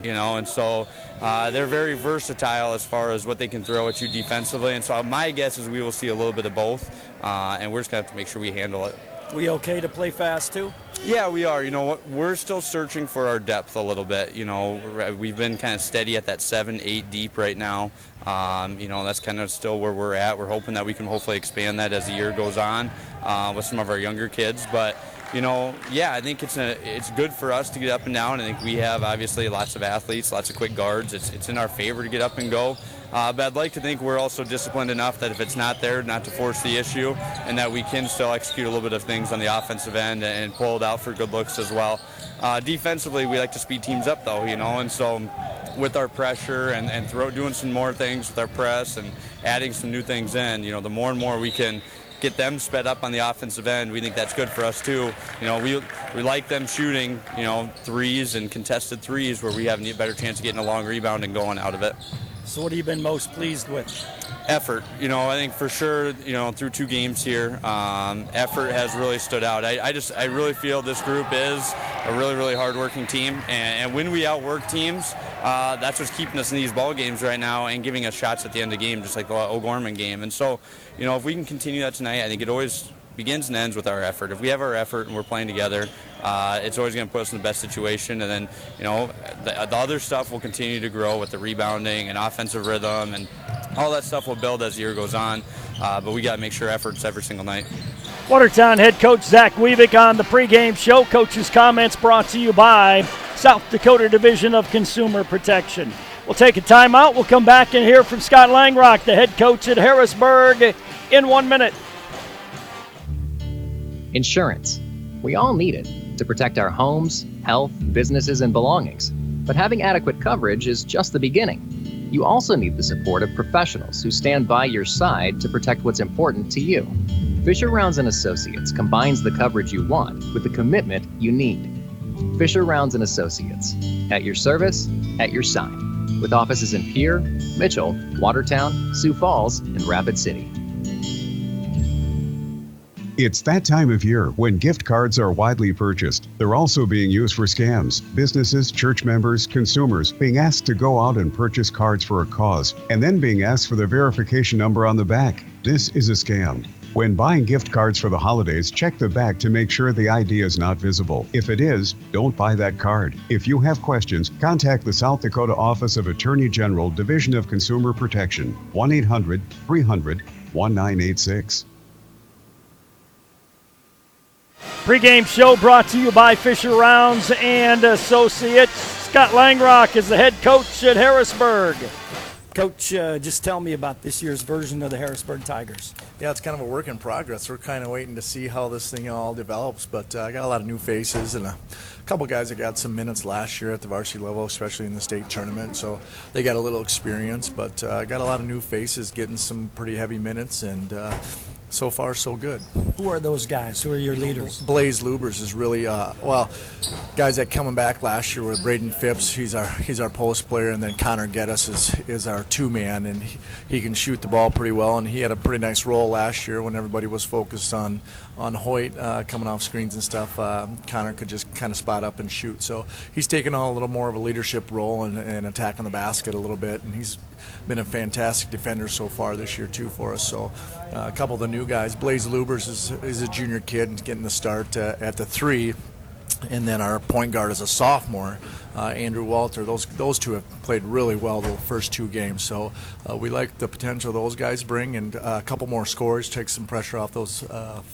And so they're very versatile as far as what they can throw at you defensively. And so my guess is we will see a little bit of both, and we're just going to have to make sure we handle it. We okay to play fast too? Yeah, we are. We're still searching for our depth a little bit. We've been kind of steady at that 7, 8 deep right now. That's kind of still where we're at. We're hoping that we can hopefully expand that as the year goes on with some of our younger kids. But I think it's good for us to get up and down. I think we have obviously lots of athletes, lots of quick guards. It's in our favor to get up and go. But I'd like to think we're also disciplined enough that if it's not there, not to force the issue, and that we can still execute a little bit of things on the offensive end and pull it out for good looks as well. Defensively, we like to speed teams up though, and so with our pressure and doing some more things with our press and adding some new things in, the more and more we can get them sped up on the offensive end, we think that's good for us too. We like them shooting, threes and contested threes where we have a better chance of getting a long rebound and going out of it. So what have you been most pleased with? Effort. I think for sure, through 2 games here, effort has really stood out. I really feel this group is a really, really hard-working team, and when we outwork teams, that's what's keeping us in these ball games right now and giving us shots at the end of the game, just like the O'Gorman game. And so, if we can continue that tonight, I think it always begins and ends with our effort. If we have our effort and we're playing together, it's always going to put us in the best situation. And then, the other stuff will continue to grow with the rebounding and offensive rhythm, and all that stuff will build as the year goes on. But we got to make sure efforts every single night. Watertown head coach Zach Weavick on the pregame show. Coach's comments brought to you by South Dakota Division of Consumer Protection. We'll take a timeout. We'll come back and hear from Scott Langrock, the head coach at Harrisburg, in 1 minute. Insurance. We all need it to protect our homes, health, businesses, and belongings. But having adequate coverage is just the beginning. You also need the support of professionals who stand by your side to protect what's important to you. Fisher Rounds & Associates combines the coverage you want with the commitment you need. Fisher Rounds & Associates. At your service, at your side. With offices in Pierre, Mitchell, Watertown, Sioux Falls, and Rapid City. It's that time of year when gift cards are widely purchased. They're also being used for scams. Businesses, church members, consumers being asked to go out and purchase cards for a cause, and then being asked for the verification number on the back. This is a scam. When buying gift cards for the holidays, check the back to make sure the ID is not visible. If it is, don't buy that card. If you have questions, contact the South Dakota Office of Attorney General, Division of Consumer Protection, 1-800-300-1986. Pregame show brought to you by Fisher Rounds and Associates. Scott Langrock is the head coach at Harrisburg. Coach, just tell me about this year's version of the Harrisburg Tigers. Yeah, it's kind of a work in progress. We're kind of waiting to see how this thing all develops, but I got a lot of new faces and a couple guys that got some minutes last year at the varsity level, especially in the state tournament, so they got a little experience, but I got a lot of new faces getting some pretty heavy minutes, and so far, so good. Who are those guys? Who are your leaders? Blaze Lubers is really, guys that coming back last year were Braden Phipps. He's our post player, and then Connor Geddes is our 2-man, and he can shoot the ball pretty well, and he had a pretty nice role last year when everybody was focused on Hoyt coming off screens and stuff. Connor could just kind of spot up and shoot. So he's taken on a little more of a leadership role and attacking the basket a little bit, and he's been a fantastic defender so far this year too for us. So a couple of the new guys, Blaze Lubers is a junior kid and getting the start at the 3, and then our point guard is a sophomore, Andrew Walter. Those two have played really well the first 2 games, so we like the potential those guys bring, and a couple more scores, take some pressure off those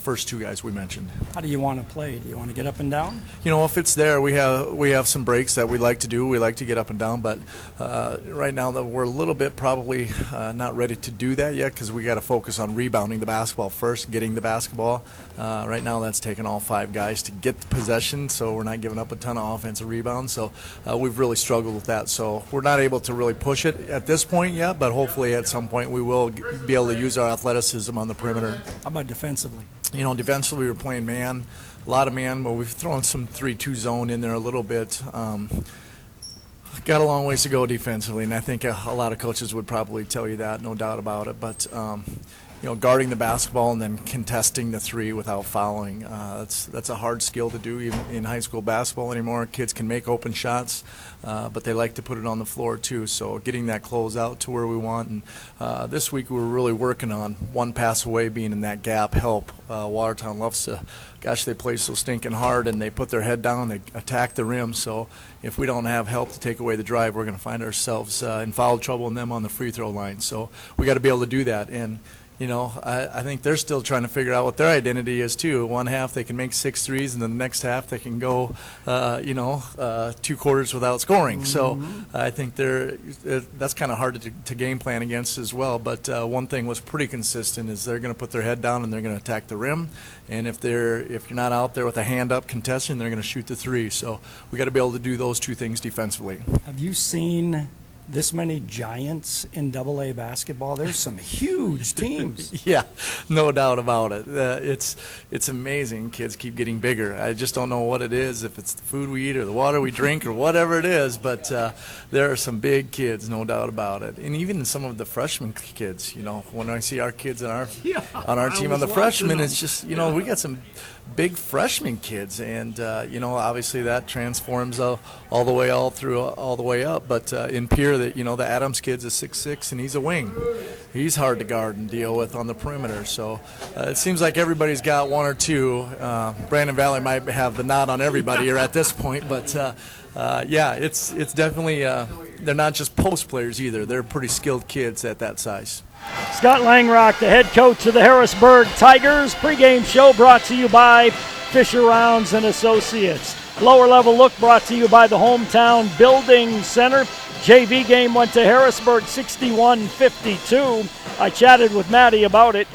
first 2 guys we mentioned. How do you want to play? Do you want to get up and down? If it's there, we have some breaks that we like to do. We like to get up and down, but right now we're a little bit probably not ready to do that yet because we got to focus on rebounding the basketball first, getting the basketball. Right now that's taken all 5 guys to get the possession, so we're not giving up a ton of offensive rebounds. So we've really struggled with that. So we're not able to really push it at this point yet, but hopefully at some point we will be able to use our athleticism on the perimeter. How about defensively? Defensively we're playing man, a lot of man, but we've thrown some 3-2 zone in there a little bit. Got a long ways to go defensively, and I think a lot of coaches would probably tell you that, no doubt about it. But guarding the basketball and then contesting the three without fouling. That's a hard skill to do even in high school basketball anymore. Kids can make open shots, but they like to put it on the floor too. So getting that closeout to where we want. And this week we were really working on one pass away being in that gap help. Watertown loves to, they play so stinking hard and they put their head down, they attack the rim. So if we don't have help to take away the drive, we're going to find ourselves in foul trouble and them on the free throw line. So we got to be able to do that. And I think they're still trying to figure out what their identity is too. One half they can make 6 threes, and then the next half they can go, 2 quarters without scoring. Mm-hmm. So I think that's kind of hard to game plan against as well. But one thing was pretty consistent is they're going to put their head down and they're going to attack the rim. And if you're not out there with a hand up contesting, they're going to shoot the three. So we got to be able to do those 2 things defensively. Have you seen this many giants in AA basketball? There's some huge teams. Yeah, no doubt about it. It's amazing. Kids keep getting bigger. I just don't know what it is, if it's the food we eat or the water we drink or whatever it is, but there are some big kids, no doubt about it. And even some of the freshman kids, when I see our kids on our team on the freshmen, it's just, we got some big freshman kids, and obviously that transforms all the way up. But in Pierre, the Adams kid's a 6'6", and he's a wing. He's hard to guard and deal with on the perimeter. So it seems like everybody's got 1 or 2. Brandon Valley might have the nod on everybody here at this point, but it's definitely they're not just post players either. They're pretty skilled kids at that size. Scott Langrock, the head coach of the Harrisburg Tigers. Pregame show brought to you by Fisher Rounds and Associates. Lower level look brought to you by the Hometown Building Center. JV game went to Harrisburg 61-52. I chatted with Maddie about it.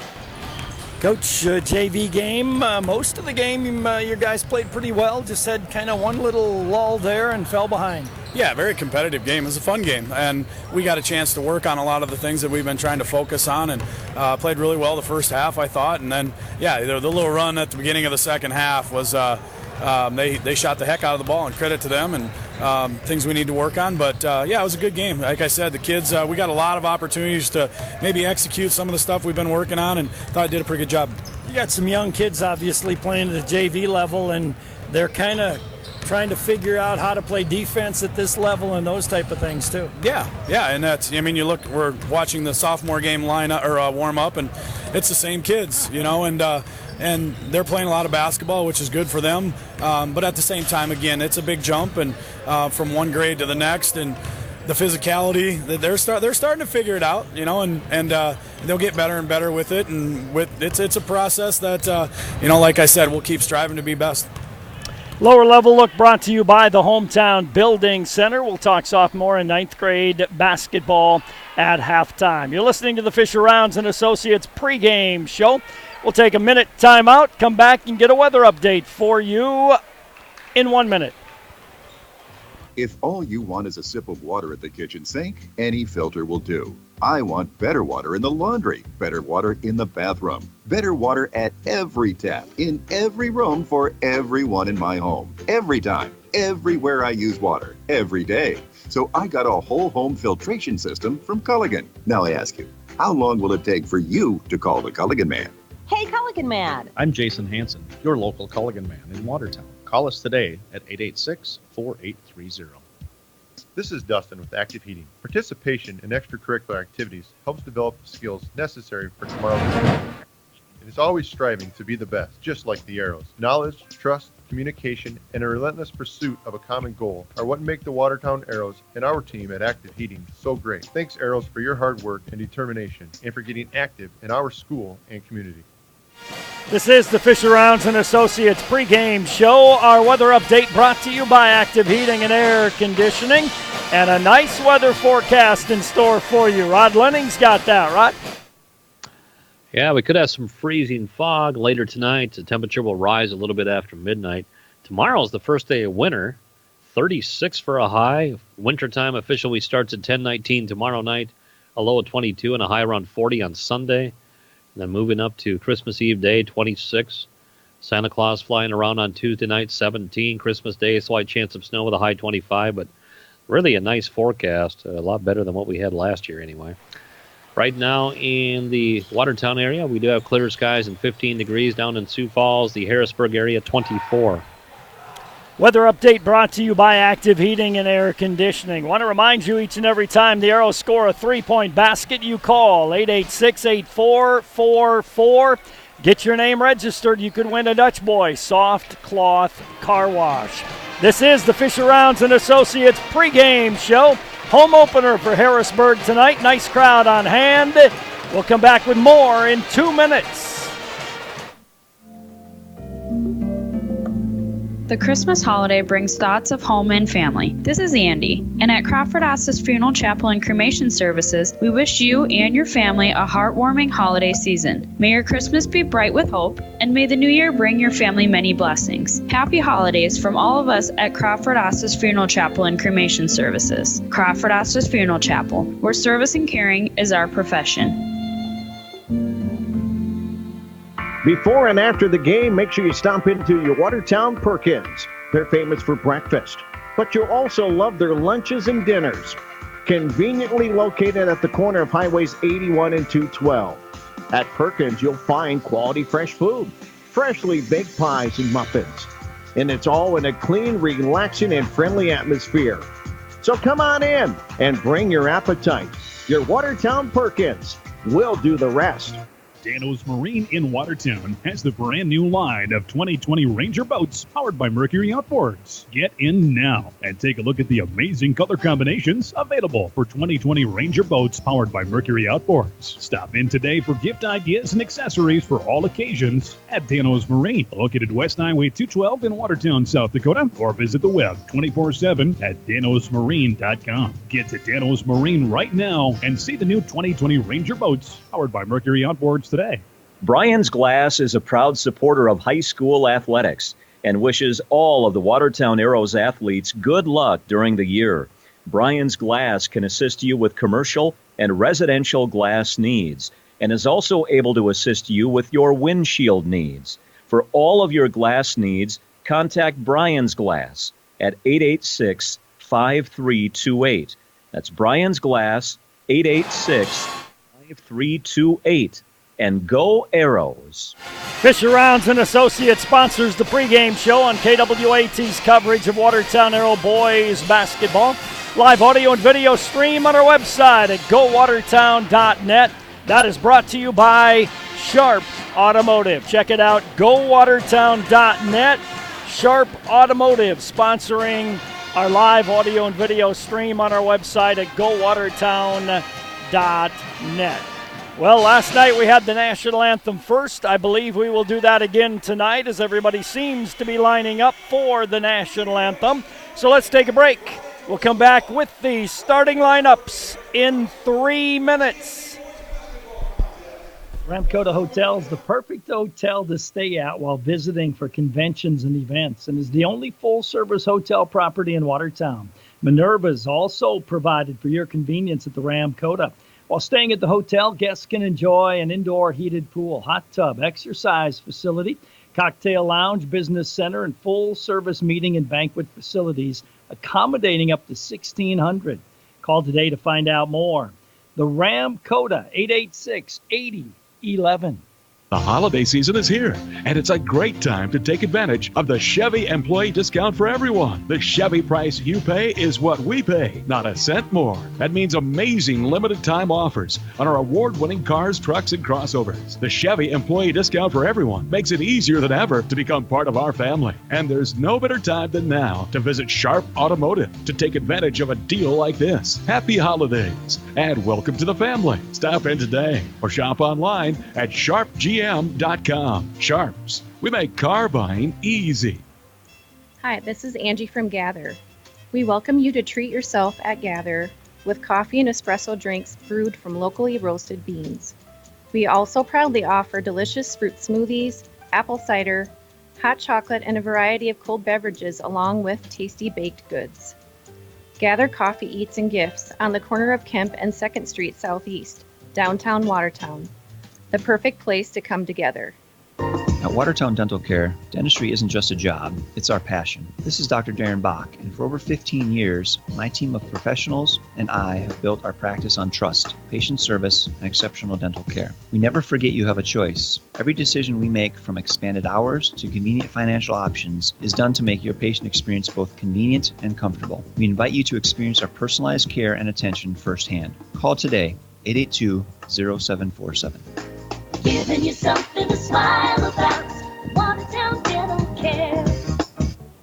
Coach, JV game, most of the game your guys played pretty well, just had kind of one little lull there and fell behind. Yeah, very competitive game. It was a fun game, and we got a chance to work on a lot of the things that we've been trying to focus on, and played really well the first half, I thought. And then, the little run at the beginning of the second half was they shot the heck out of the ball, and credit to them, and things we need to work on. But, it was a good game. Like I said, the kids, we got a lot of opportunities to maybe execute some of the stuff we've been working on, and thought I did a pretty good job. You got some young kids, obviously, playing at the JV level, and they're kind of trying to figure out how to play defense at this level and those type of things too. Yeah, and that's, you look, we're watching the sophomore game warm up, and it's the same kids, and they're playing a lot of basketball, which is good for them. But at the same time, again, it's a big jump, and from one grade to the next, and the physicality, they're starting to figure it out, and they'll get better and better with it, and it's a process that like I said, we'll keep striving to be best. Lower level look brought to you by the Hometown Building Center. We'll talk sophomore and 9th grade basketball at halftime. You're listening to the Fisher Rounds and Associates pregame show. We'll take a minute timeout, come back and get a weather update for you in 1 minute. If all you want is a sip of water at the kitchen sink, any filter will do. I want better water in the laundry, better water in the bathroom, better water at every tap, in every room for everyone in my home, every time, everywhere I use water, every day. So I got a whole home filtration system from Culligan. Now I ask you, how long will it take for you to call the Culligan man? Hey, Culligan man. I'm Jason Hansen, your local Culligan man in Watertown. Call us today at 886-4830. This is Dustin with Active Heating. Participation in extracurricular activities helps develop the skills necessary for tomorrow's day. It is always striving to be the best, just like the Arrows. Knowledge, trust, communication, and a relentless pursuit of a common goal are what make the Watertown Arrows and our team at Active Heating so great. Thanks, Arrows, for your hard work and determination, and for getting active in our school and community. This is the Fisher Rounds and Associates pregame show. Our weather update brought to you by Active Heating and Air Conditioning, and a nice weather forecast in store for you. Rod Lenning's got that, Rod. Yeah, we could have some freezing fog later tonight. The temperature will rise a little bit after midnight. Tomorrow is the first day of winter. 36 for a high. Wintertime officially starts at 10:19 tomorrow night. A low of 22 and a high around 40 on Sunday. And then moving up to Christmas Eve day, 26. Santa Claus flying around on Tuesday night, 17. Christmas Day, slight chance of snow with a high 25. But really a nice forecast. A lot better than what we had last year anyway. Right now in the Watertown area, we do have clear skies and 15 degrees. Down in Sioux Falls, the Harrisburg area, 24. Weather update brought to you by Active Heating and Air Conditioning. Want to remind you each and every time the Arrows score a three-point basket, you call 886-8444. Get your name registered. You could win a Dutch Boy soft cloth car wash. This is the Fisher Rounds and Associates pregame show. Home opener for Harrisburg tonight. Nice crowd on hand. We'll come back with more in 2 minutes. The Christmas holiday brings thoughts of home and family. This is Andy, and at Crawford Ostis Funeral Chapel and Cremation Services, we wish you and your family a heartwarming holiday season. May your Christmas be bright with hope, and may the new year bring your family many blessings. Happy holidays from all of us at Crawford Ostis Funeral Chapel and Cremation Services. Crawford Ostis Funeral Chapel, where service and caring is our profession. Before and after the game, make sure you stop into your Watertown Perkins. They're famous for breakfast, but you'll also love their lunches and dinners. Conveniently located at the corner of Highways 81 and 212. At Perkins, you'll find quality fresh food, freshly baked pies and muffins. And it's all in a clean, relaxing, and friendly atmosphere. So come on in and bring your appetite. Your Watertown Perkins will do the rest. Dano's Marine in Watertown has the brand new line of 2020 Ranger boats powered by Mercury Outboards. Get in now and take a look at the amazing color combinations available for 2020 Ranger boats powered by Mercury Outboards. Stop in today for gift ideas and accessories for all occasions at Dano's Marine, located West Highway 212 in Watertown, South Dakota, or visit the web 24/7 at danosmarine.com. Get to Dano's Marine right now and see the new 2020 Ranger boats powered by Mercury Outboards today. Brian's Glass is a proud supporter of high school athletics and wishes all of the Watertown Arrows athletes good luck during the year. Brian's Glass can assist you with commercial and residential glass needs and is also able to assist you with your windshield needs. For all of your glass needs, contact Brian's Glass at 886-5328. That's Brian's Glass, 886-5328. And go Arrows. Fisher Rounds and Associates sponsors the pregame show on KWAT's coverage of Watertown Arrow boys basketball. Live audio and video stream on our website at gowatertown.net. That is brought to you by Sharp Automotive. Check it out, gowatertown.net. Sharp Automotive sponsoring our live audio and video stream on our website at gowatertown.net. Well, last night we had the national anthem first. I believe we will do that again tonight as everybody seems to be lining up for the national anthem. So let's take a break. We'll come back with the starting lineups in 3 minutes. Ramkota Hotel is the perfect hotel to stay at while visiting for conventions and events and is the only full-service hotel property in Watertown. Minerva is also provided for your convenience at the Ramkota. While staying at the hotel, guests can enjoy an indoor heated pool, hot tub, exercise facility, cocktail lounge, business center, and full-service meeting and banquet facilities, accommodating up to 1,600. Call today to find out more. The Ramkota, 886-8011. The holiday season is here, and it's a great time to take advantage of the Chevy employee discount for everyone. The Chevy price you pay is what we pay, not a cent more. That means amazing limited time offers on our award-winning cars, trucks, and crossovers. The Chevy employee discount for everyone makes it easier than ever to become part of our family. And there's no better time than now to visit Sharp Automotive to take advantage of a deal like this. Happy holidays, and welcome to the family. Stop in today or shop online at sharpgm.com. Sharps, we make car buying easy. Hi, this is Angie from Gather. We welcome you to treat yourself at Gather with coffee and espresso drinks brewed from locally roasted beans. We also proudly offer delicious fruit smoothies, apple cider, hot chocolate, and a variety of cold beverages along with tasty baked goods. Gather Coffee Eats and Gifts on the corner of Kemp and 2nd Street Southeast, downtown Watertown. The perfect place to come together. Now At Watertown Dental Care, dentistry isn't just a job, it's our passion. This is Dr. Darren Bach, and for over 15 years, my team of professionals and I have built our practice on trust, patient service, and exceptional dental care. We never forget you have a choice. Every decision we make, from expanded hours to convenient financial options, is done to make your patient experience both convenient and comfortable. We invite you to experience our personalized care and attention firsthand. Call today, 882-0747. Giving you something to smile about. Watertown Dental Care.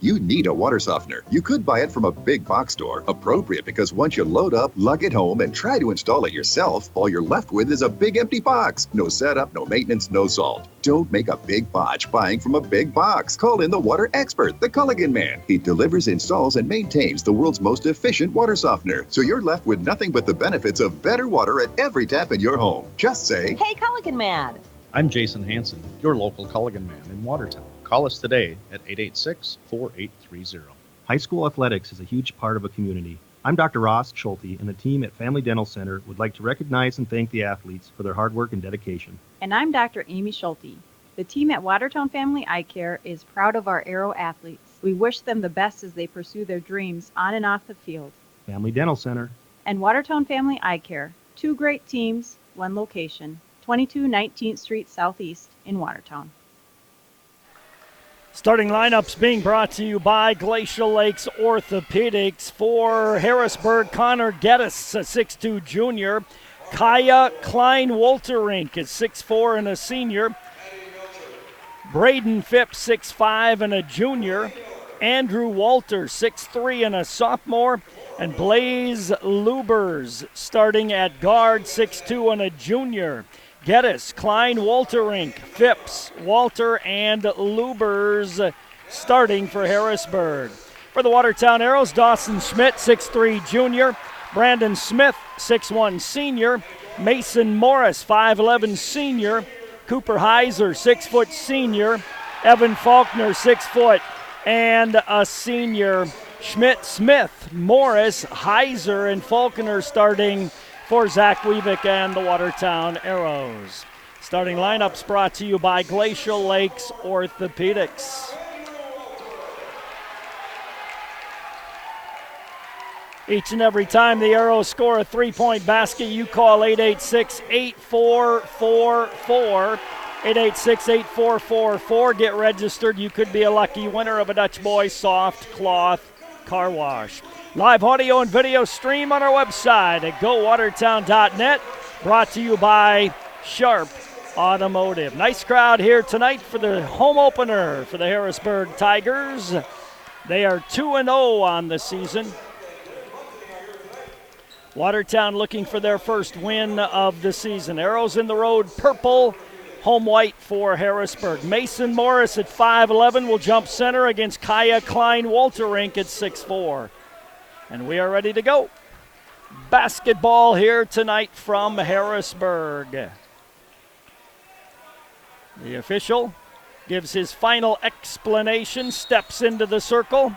You need a water softener. You could buy it from a big box store. Appropriate because once you load up, lug it home, and try to install it yourself, all you're left with is a big empty box. No setup, no maintenance, no salt. Don't make a big botch buying from a big box. Call in the water expert, the Culligan Man. He delivers, installs, and maintains the world's most efficient water softener. So you're left with nothing but the benefits of better water at every tap in your home. Just say, "Hey, Culligan Man." I'm Jason Hansen, your local Culligan Man in Watertown. Call us today at 886-4830. High school athletics is a huge part of a community. I'm Dr. Ross Schulte, and the team at Family Dental Center would like to recognize and thank the athletes for their hard work and dedication. And I'm Dr. Amy Schulte. The team at Watertown Family Eye Care is proud of our Aero athletes. We wish them the best as they pursue their dreams on and off the field. Family Dental Center. And Watertown Family Eye Care, 2 great teams, 1 location, 22 19th Street Southeast in Watertown. Starting lineups being brought to you by Glacial Lakes Orthopedics. For Harrisburg, Connor Geddes, a 6'2 junior. Kaya Klein-Wolterink is 6'4 and a senior. Braden Phipps, 6'5 and a junior. Andrew Walter, 6'3 and a sophomore. And Blaze Lubers starting at guard, 6'2 and a junior. Geddes, Klein, Wolterink, Phipps, Walter, and Lubers starting for Harrisburg. For the Watertown Arrows, Dawson Schmidt, 6'3 junior. Brandon Smith, 6'1 senior. Mason Morris, 5'11 senior. Cooper Heiser, 6 foot senior. Evan Faulkner, 6 foot and a senior. Schmidt, Smith, Morris, Heiser, and Faulkner starting for Zach Weavick and the Watertown Arrows. Starting lineups brought to you by Glacial Lakes Orthopedics. Each and every time the Arrows score a 3-point basket, you call 886-8444. 886-8444. Get registered. You could be a lucky winner of a Dutch Boy Soft Cloth Car Wash. Live audio and video stream on our website at gowatertown.net. Brought to you by Sharp Automotive. Nice crowd here tonight for the home opener for the Harrisburg Tigers. They are 2-0 on the season. Watertown looking for their first win of the season. Arrows in the road, purple, home white for Harrisburg. Mason Morris at 5'11 will jump center against Kaya Klein-Wolterink at 6'4. And we are ready to go. Basketball here tonight from Harrisburg. The official gives his final explanation, steps into the circle,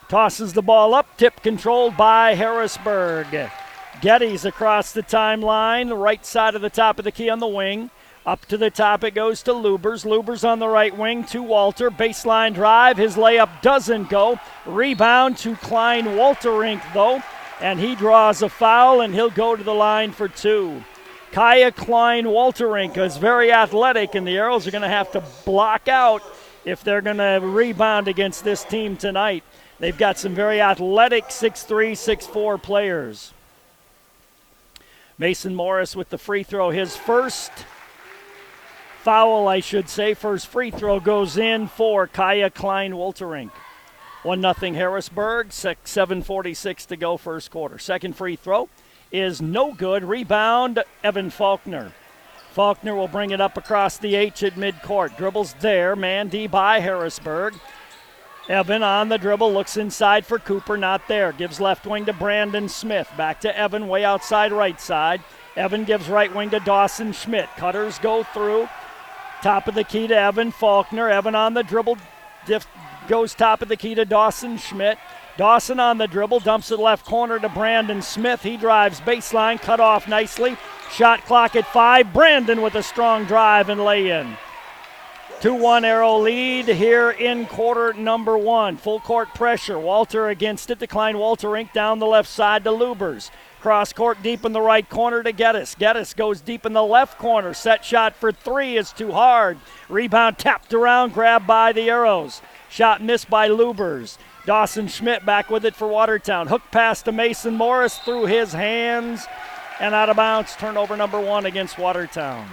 tosses the ball up, tip controlled by Harrisburg. Geddes across the timeline, right side of the top of the key on the wing. Up to the top it goes to Lubers. Lubers on the right wing to Walter. Baseline drive. His layup doesn't go. Rebound to Klein-Wolterink, though. And he draws a foul, and he'll go to the line for 2. Kaya Klein-Wolterink is very athletic, and the Arrows are going to have to block out if they're going to rebound against this team tonight. They've got some very athletic 6'3", 6'4 players. Mason Morris with the free throw, his first foul, I should say. First free throw goes in for Kaya Klein-Wolterink. 1-0 Harrisburg, 7:46 to go first quarter. Second free throw is no good. Rebound, Evan Faulkner. Faulkner will bring it up across the H at midcourt. Dribbles there, man D by Harrisburg. Evan on the dribble, looks inside for Cooper, not there. Gives left wing to Brandon Smith. Back to Evan, way outside right side. Evan gives right wing to Dawson Schmidt. Cutters go through. Top of the key to Evan Faulkner. Evan on the dribble, goes top of the key to Dawson Schmidt. Dawson on the dribble, dumps it left corner to Brandon Smith. He drives baseline, cut off nicely. Shot clock at 5. Brandon with a strong drive and lay in. 2-1 Arrow lead here in quarter number 1. Full court pressure. Walter against it. Decline Walter down the left side to Lubers. Cross court deep in the right corner to Geddes. Geddes goes deep in the left corner. Set shot for 3 is too hard. Rebound tapped around, grabbed by the Arrows. Shot missed by Lubers. Dawson Schmidt back with it for Watertown. Hook pass to Mason Morris through his hands and out of bounds. Turnover number 1 against Watertown.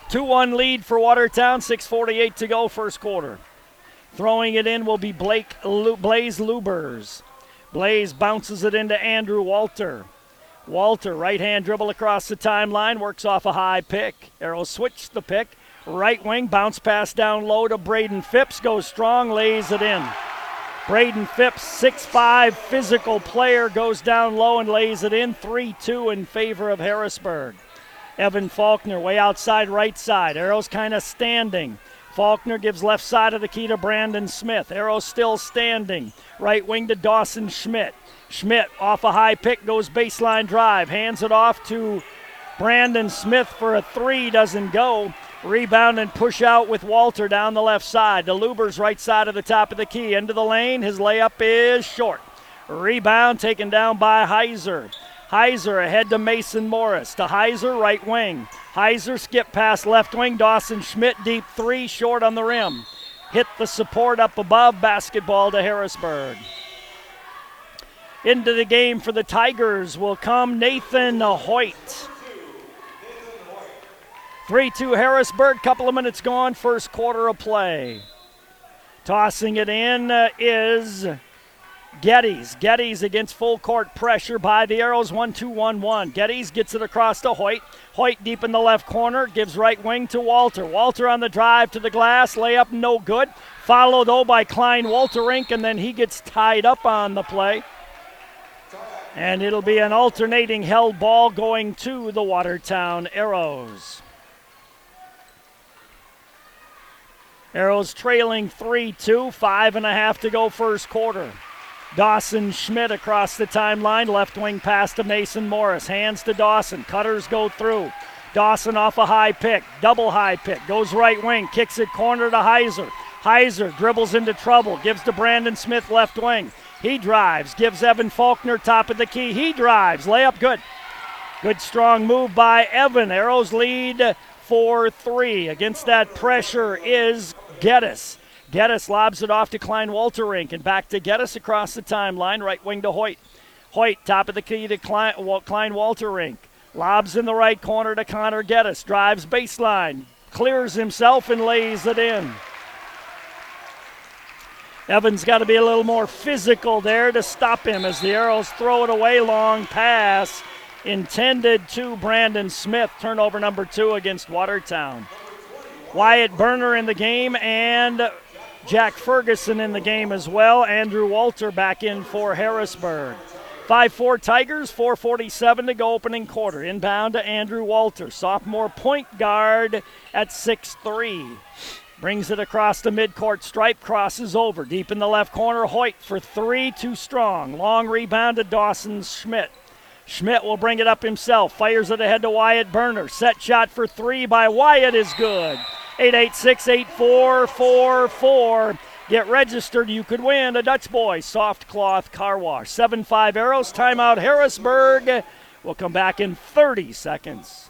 2-1 lead for Watertown, 6:48 to go, first quarter. Throwing it in will be Blaze Lubers. Blaze bounces it into Andrew Walter. Walter, right-hand dribble across the timeline, works off a high pick. Arrows switch the pick. Right wing, bounce pass down low to Braden Phipps, goes strong, lays it in. Braden Phipps, 6'5", physical player, goes down low and lays it in, 3-2 in favor of Harrisburg. Evan Faulkner way outside right side. Arrows kind of standing. Faulkner gives left side of the key to Brandon Smith. Arrows still standing. Right wing to Dawson Schmidt. Schmidt off a high pick, goes baseline drive. Hands it off to Brandon Smith for a 3, doesn't go. Rebound and push out with Walter down the left side. To Lubers right side of the top of the key. Into the lane. His layup is short. Rebound taken down by Heiser. Heiser ahead to Mason Morris. To Heiser, right wing. Heiser skip past left wing. Dawson Schmidt deep 3, short on the rim. Hit the support up above. Basketball to Harrisburg. Into the game for the Tigers will come Nathan Hoyt. 3-2 Harrisburg. Couple of minutes gone. First quarter of play. Tossing it in is Geddes. Geddes against full court pressure by the Arrows, 1-2-1-1. Geddes gets it across to Hoyt. Hoyt deep in the left corner, gives right wing to Walter. Walter on the drive to the glass, layup no good. Followed though by Klein Walterink, and then he gets tied up on the play. And it'll be an alternating held ball going to the Watertown Arrows. Arrows trailing 3-2, 5.5 to go first quarter. Dawson Schmidt across the timeline, left wing pass to Mason Morris. Hands to Dawson, cutters go through. Dawson off a high pick, double high pick, goes right wing, kicks it corner to Heiser. Heiser dribbles into trouble, gives to Brandon Smith left wing. He drives, gives Evan Faulkner top of the key. He drives, layup good. Good strong move by Evan. Arrows lead 4-3. Against that pressure is Geddes. Geddes lobs it off to Klein Walterink and back to Geddes across the timeline, right wing to Hoyt. Hoyt, top of the key to Klein Walterink. Lobs in the right corner to Connor Geddes. Drives baseline, clears himself and lays it in. Evans got to be a little more physical there to stop him as the Arrows throw it away. Long pass intended to Brandon Smith. Turnover number 2 against Watertown. Wyatt Berner in the game and Jack Ferguson in the game as well. Andrew Walter back in for Harrisburg. 5-4 Tigers, 4:47 to go opening quarter. Inbound to Andrew Walter, sophomore point guard at 6'3". Brings it across the midcourt stripe, crosses over. Deep in the left corner, Hoyt for 3, too strong. Long rebound to Dawson Schmidt. Schmidt will bring it up himself, fires it ahead to Wyatt Berner. Set shot for 3 by Wyatt is good. 886-8444. Get registered. You could win a Dutch Boy soft cloth car wash. 7-5 Arrows. Timeout Harrisburg. We'll come back in 30 seconds.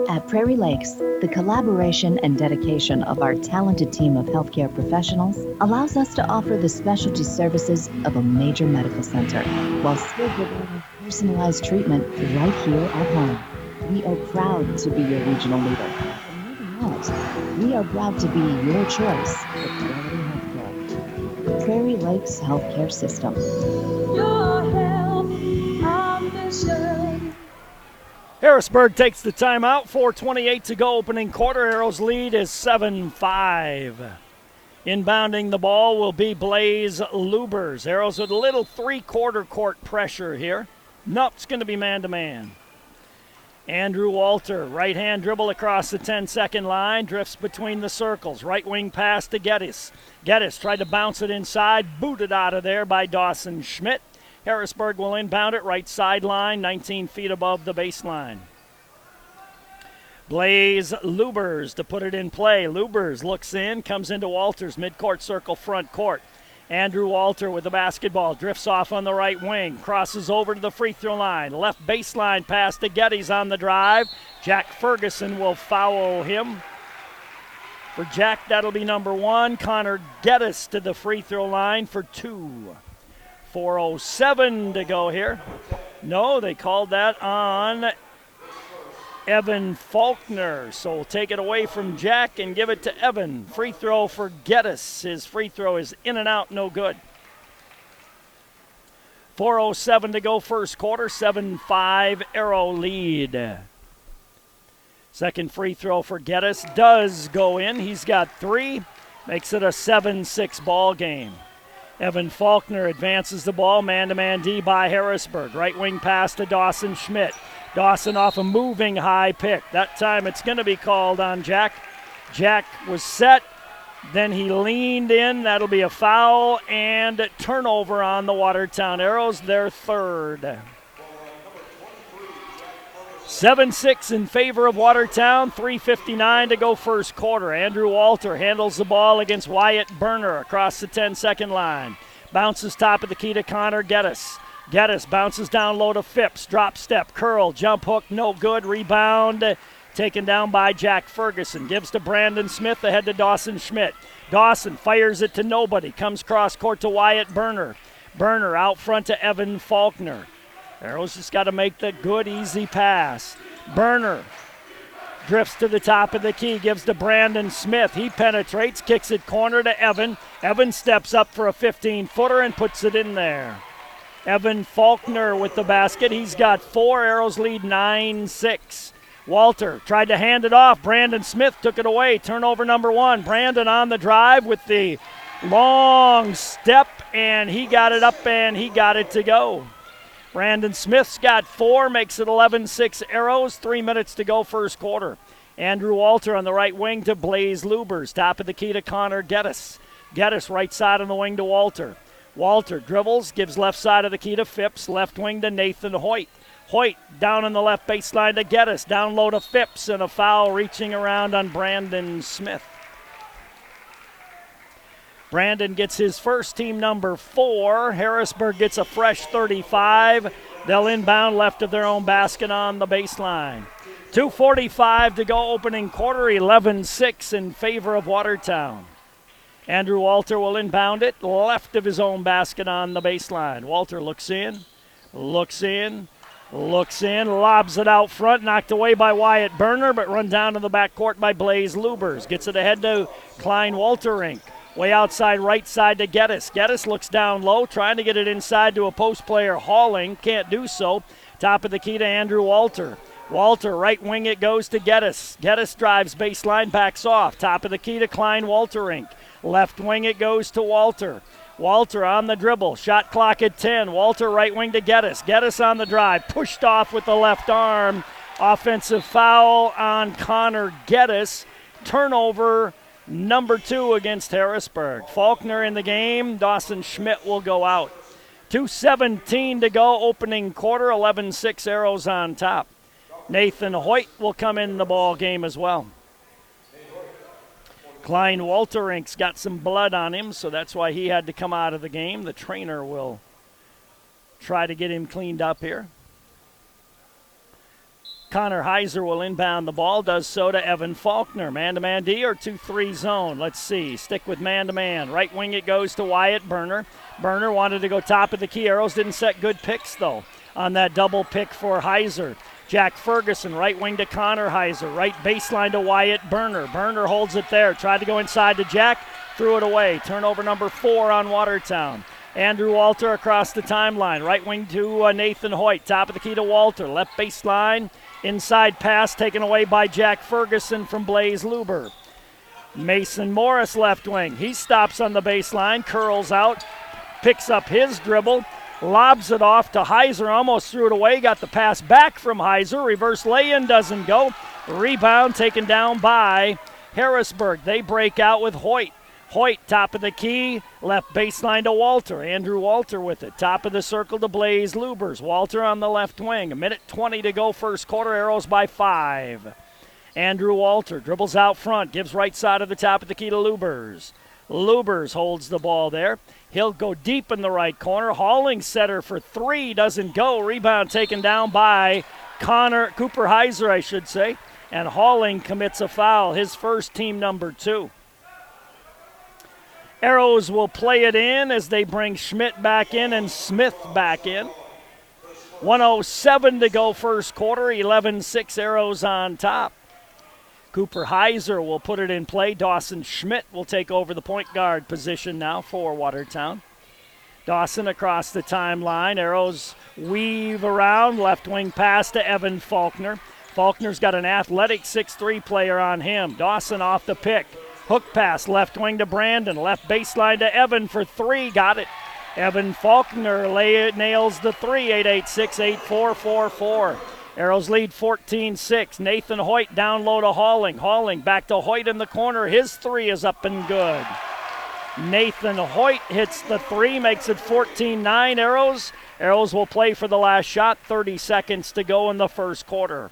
At Prairie Lakes, the collaboration and dedication of our talented team of healthcare professionals allows us to offer the specialty services of a major medical center while still providing personalized treatment right here at home. We are proud to be your regional leader. And moving out, we are proud to be your choice for quality healthcare. Prairie Lakes Healthcare System. Your health, our mission. Harrisburg takes the timeout. 4:28 to go opening quarter. Arrows lead is 7-5. Inbounding the ball will be Blaze Lubers. Arrows with a little three-quarter court pressure here. Nope, it's going to be man-to-man. Andrew Walter, right-hand dribble across the 10-second line, drifts between the circles. Right wing pass to Geddes. Geddes tried to bounce it inside, booted out of there by Dawson Schmidt. Harrisburg will inbound it right sideline, 19 feet above the baseline. Blaze Lubers to put it in play. Lubers looks in, comes into Walter's midcourt circle front court. Andrew Walter with the basketball, drifts off on the right wing, crosses over to the free throw line. Left baseline pass to Geddes on the drive. Jack Ferguson will foul him. For Jack, that'll be number 1. Connor Geddes to the free throw line for 2. 4:07 to go here. No, they called that on Evan Faulkner. So we'll take it away from Jack and give it to Evan. Free throw for Geddes. His free throw is in and out, no good. 4:07 to go first quarter, 7-5 Arrow lead. Second free throw for Geddes does go in. He's got 3, makes it a 7-6 ball game. Evan Faulkner advances the ball, man-to-man D by Harrisburg. Right wing pass to Dawson Schmidt. Dawson off a moving high pick. That time it's going to be called on Jack. Jack was set, then he leaned in. That'll be a foul and turnover on the Watertown Arrows, their third. 7-6 in favor of Watertown, 3:59 to go first quarter. Andrew Walter handles the ball against Wyatt Berner across the 10-second line. Bounces top of the key to Connor Geddes. Geddes bounces down low to Phipps. Drop step, curl, jump hook, no good. Rebound taken down by Jack Ferguson. Gives to Brandon Smith, ahead to Dawson Schmidt. Dawson fires it to nobody. Comes cross court to Wyatt Berner. Berner out front to Evan Faulkner. Arrows just got to make the good, easy pass. Berner drifts to the top of the key, gives to Brandon Smith. He penetrates, kicks it corner to Evan. Evan steps up for a 15-footer and puts it in there. Evan Faulkner with the basket. He's got 4. Arrows lead 9-6. Walter tried to hand it off. Brandon Smith took it away. Turnover number 1. Brandon on the drive with the long step, and he got it up and he got it to go. Brandon Smith's got 4, makes it 11-6 Arrows. 3 minutes to go first quarter. Andrew Walter on the right wing to Blaze Lubers. Top of the key to Connor Geddes. Geddes right side on the wing to Walter. Walter dribbles, gives left side of the key to Phipps. Left wing to Nathan Hoyt. Hoyt down on the left baseline to Geddes. Down low to Phipps, and a foul reaching around on Brandon Smith. Brandon gets his first, team number 4. Harrisburg gets a fresh 35. They'll inbound left of their own basket on the baseline. 2:45 to go opening quarter, 11-6 in favor of Watertown. Andrew Walter will inbound it left of his own basket on the baseline. Walter looks in, lobs it out front, knocked away by Wyatt Berner, but run down to the backcourt by Blaze Lubers. Gets it ahead to Klein Walterink. Way outside right side to Geddes. Geddes looks down low, trying to get it inside to a post player. Hauling, can't do so. Top of the key to Andrew Walter. Walter, right wing it goes to Geddes. Geddes drives baseline, backs off. Top of the key to Klein Walterink. Left wing it goes to Walter. Walter on the dribble. Shot clock at 10. Walter right wing to Geddes. Geddes on the drive. Pushed off with the left arm. Offensive foul on Connor Geddes. Turnover number 2 against Harrisburg. Faulkner in the game. Dawson Schmidt will go out. 2:17 to go opening quarter. 11-6 Arrows on top. Nathan Hoyt will come in the ball game as well. Klein Walterink's got some blood on him, so that's why he had to come out of the game. The trainer will try to get him cleaned up here. Connor Heiser will inbound the ball, does so to Evan Faulkner. Man-to-man D or 2-3 zone? Let's see. Stick with man-to-man. Right wing it goes to Wyatt Berner. Berner wanted to go top of the key. Arrows didn't set good picks, though, on that double pick for Heiser. Jack Ferguson, right wing to Connor Heiser. Right baseline to Wyatt Berner. Berner holds it there. Tried to go inside to Jack. Threw it away. Turnover number 4 on Watertown. Andrew Walter across the timeline. Right wing to Nathan Hoyt. Top of the key to Walter. Left baseline. Inside pass taken away by Jack Ferguson from Blaze Luber. Mason Morris left wing. He stops on the baseline. Curls out. Picks up his dribble. lobs it off to Heiser, almost threw it away, got the pass back from Heiser. Reverse lay-in doesn't go. Rebound taken down by Harrisburg. They break out with Hoyt. Hoyt, top of the key, left baseline to Walter. Andrew Walter with it. Top of the circle to Blaze Lubers. Walter on the left wing. 1:20 to go first quarter. Arrows by 5. Andrew Walter dribbles out front, gives right side of the top of the key to Lubers. Lubers holds the ball there. He'll go deep in the right corner. Halling setter for 3, doesn't go. Rebound taken down by Cooper Heiser, I should say. And Halling commits a foul, his first, team number 2. Arrows will play it in as they bring Schmidt back in and Smith back in. 1:07 to go first quarter, 11-6 Arrows on top. Cooper Heiser will put it in play. Dawson Schmidt will take over the point guard position now for Watertown. Dawson across the timeline. Arrows weave around. Left wing pass to Evan Faulkner. Faulkner's got an athletic 6'3" player on him. Dawson off the pick. Hook pass left wing to Brandon. Left baseline to Evan for 3. Got it. Evan Faulkner nails the 3. 8-8-6, 8-4, 4-4. Arrows lead 14-6. Nathan Hoyt down low to Halling. Halling back to Hoyt in the corner. His 3 is up and good. Nathan Hoyt hits the 3, makes it 14-9 Arrows. Arrows will play for the last shot. 30 seconds to go in the first quarter.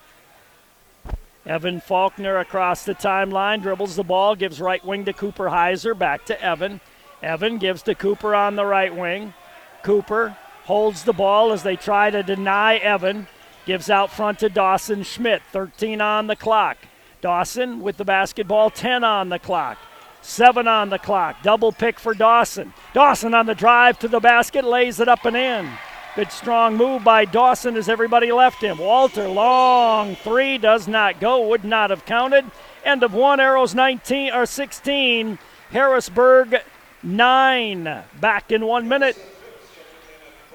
Evan Faulkner across the timeline, dribbles the ball, gives right wing to Cooper Heiser, back to Evan. Evan gives to Cooper on the right wing. Cooper holds the ball as they try to deny Evan. Gives out front to Dawson Schmidt, 13 on the clock. Dawson with the basketball, 10 on the clock. 7 on the clock, double pick for Dawson. Dawson on the drive to the basket, lays it up and in. Good strong move by Dawson as everybody left him. Walter, long 3, does not go, would not have counted. End of 1, Arrows 16, Harrisburg 9. Back in 1 minute.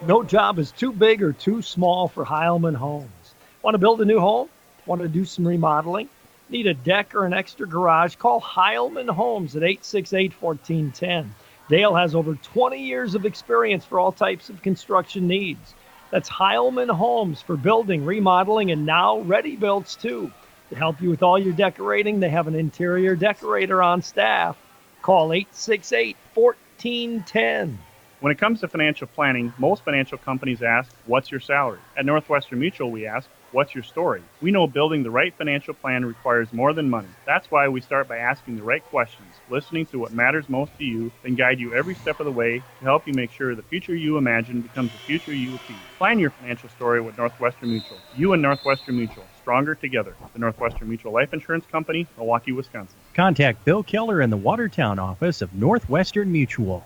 No job is too big or too small for Heilman Homes. Want to build a new home? Want to do some remodeling? Need a deck or an extra garage? Call Heilman Homes at 868-1410. Dale has over 20 years of experience for all types of construction needs. That's Heilman Homes for building, remodeling, and now ready builds too. To help you with all your decorating, they have an interior decorator on staff. Call 868-1410. When it comes to financial planning, most financial companies ask, what's your salary? At Northwestern Mutual, we ask, what's your story? We know building the right financial plan requires more than money. That's why we start by asking the right questions, listening to what matters most to you, then guide you every step of the way to help you make sure the future you imagine becomes the future you achieve. Plan your financial story with Northwestern Mutual. You and Northwestern Mutual, stronger together. The Northwestern Mutual Life Insurance Company, Milwaukee, Wisconsin. Contact Bill Keller in the Watertown office of Northwestern Mutual.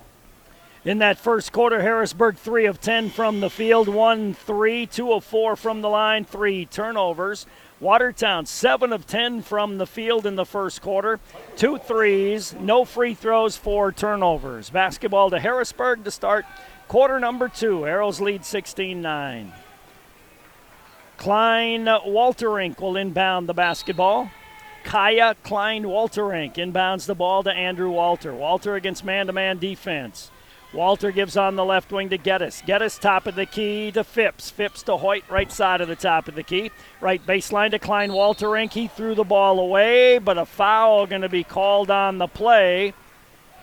In that first quarter, Harrisburg 3 of 10 from the field, 1-3, 2 of 4 from the line, 3 turnovers. Watertown 7 of 10 from the field in the first quarter, 2 threes, no free throws, 4 turnovers. Basketball to Harrisburg to start quarter number 2. Arrows lead 16-9. Klein Walterink will inbound the basketball. Kaya Klein Walterink inbounds the ball to Andrew Walter. Walter against man-to-man defense. Walter gives on the left wing to Geddes. Geddes top of the key to Phipps. Phipps to Hoyt, right side of the top of the key. Right baseline to Klein Walterink. He threw the ball away, but a foul going to be called on the play.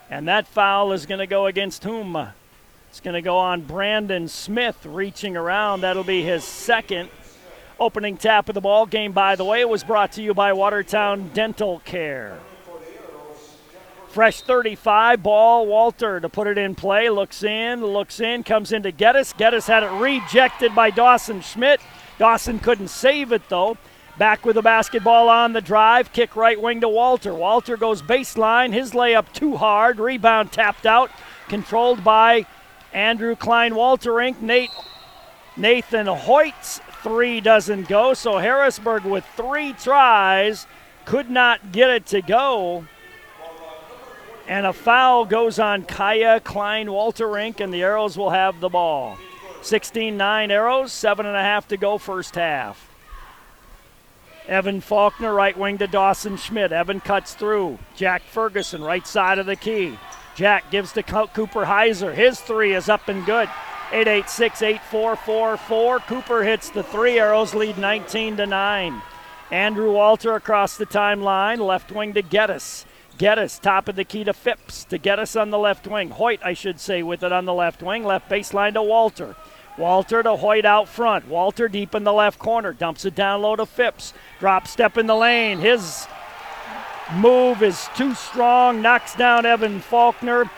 And that foul is going to go against whom? It's going to go on Brandon Smith reaching around. That'll be his second. Opening tap of the ball game, by the way, was brought to you by Watertown Dental Care. Fresh 35, ball, Walter to put it in play, looks in, comes into Geddes. Geddes had it rejected by Dawson Schmidt. Dawson couldn't save it, though. Back with the basketball on the drive, kick right wing to Walter. Walter goes baseline, his layup too hard, rebound tapped out, controlled by Andrew Klein Walterink. Nathan Hoyt's 3 doesn't go, so Harrisburg with 3 tries could not get it to go. And a foul goes on Kaya Klein Walterink, and the Arrows will have the ball. 16-9 Arrows, 7.5 to go first half. Evan Faulkner, right wing to Dawson Schmidt. Evan cuts through. Jack Ferguson, right side of the key. Jack gives to Cooper Heiser. His 3 is up and good. 886-8444. Cooper hits the three. Arrows lead 19-9. Andrew Walter across the timeline, left wing to Geddes. Geddes, top of the key to Phipps, to Geddes on the left wing. Hoyt, I should say, with it on the left wing. Left baseline to Walter. Walter to Hoyt out front. Walter deep in the left corner. Dumps it down low to Phipps. Drop step in the lane. His move is too strong. Knocks down Evan Faulkner.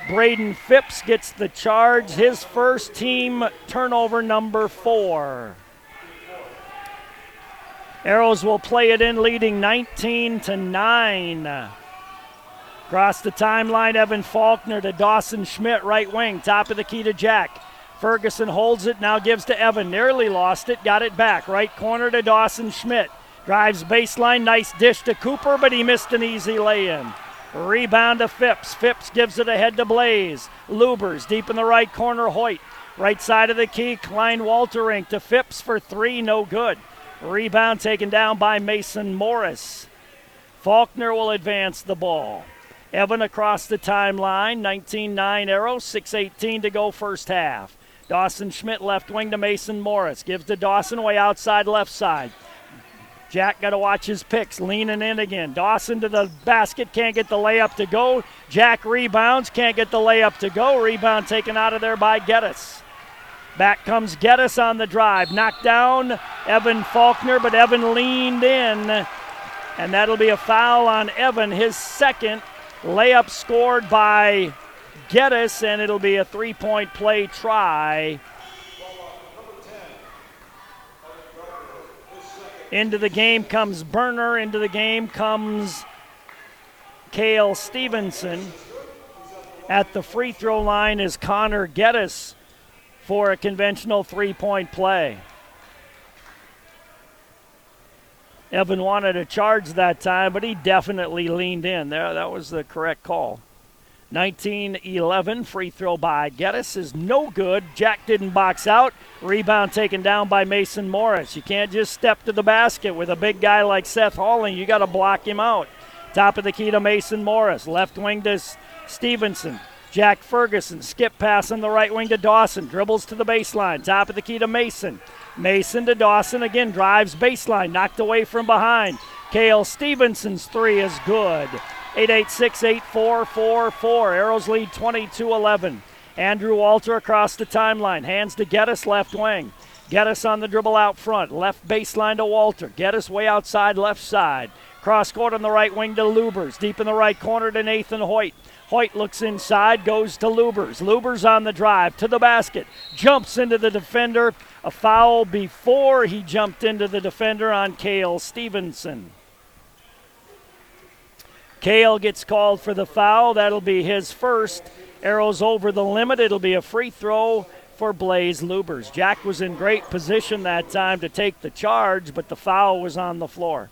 Braden Phipps gets the charge. His first team turnover, number 4. Arrows will play it in, leading 19-9. Across the timeline, Evan Faulkner to Dawson Schmidt, right wing. Top of the key to Jack. Ferguson holds it, now gives to Evan. Nearly lost it, got it back. Right corner to Dawson Schmidt. Drives baseline, nice dish to Cooper, but he missed an easy lay-in. Rebound to Phipps. Phipps gives it ahead to Blaze. Lubers deep in the right corner, Hoyt. Right side of the key, Klein-Walterink to Phipps for 3, no good. Rebound taken down by Mason Morris. Faulkner will advance the ball. Evan across the timeline, 19-9 Arrows, 6:18 to go first half. Dawson Schmidt left wing to Mason Morris. Gives to Dawson way outside left side. Jack got to watch his picks, leaning in again. Dawson to the basket, can't get the layup to go. Jack rebounds, can't get the layup to go. Rebound taken out of there by Geddes. Back comes Geddes on the drive. Knocked down Evan Faulkner, but Evan leaned in. And that'll be a foul on Evan, his second. Layup scored by Geddes, and it'll be a three-point play try. Into the game comes Berner. Into the game comes Cale Stevenson. At the free throw line is Connor Geddes for a conventional three-point play. Evan wanted a charge that time, but he definitely leaned in there. That was the correct call. 19-11, free throw by Geddes is no good. Jack didn't box out. Rebound taken down by Mason Morris. You can't just step to the basket with a big guy like Seth Halling. You got to block him out. Top of the key to Mason Morris. Left wing to Stevenson. Jack Ferguson, skip pass on the right wing to Dawson. Dribbles to the baseline. Top of the key to Mason. Mason to Dawson again. Drives baseline. Knocked away from behind. Cale Stevenson's three is good. 886-8444. Arrows lead 22-11. Andrew Walter across the timeline. Hands to Geddes, left wing. Geddes on the dribble out front. Left baseline to Walter. Geddes way outside left side. Cross court on the right wing to Lubers. Deep in the right corner to Nathan Hoyt. Hoyt looks inside, goes to Lubers. Lubers on the drive to the basket. Jumps into the defender. A foul before he jumped into the defender on Cale Stevenson. Cale gets called for the foul. That'll be his first. Arrows over the limit. It'll be a free throw for Blaze Lubers. Jack was in great position that time to take the charge, but the foul was on the floor.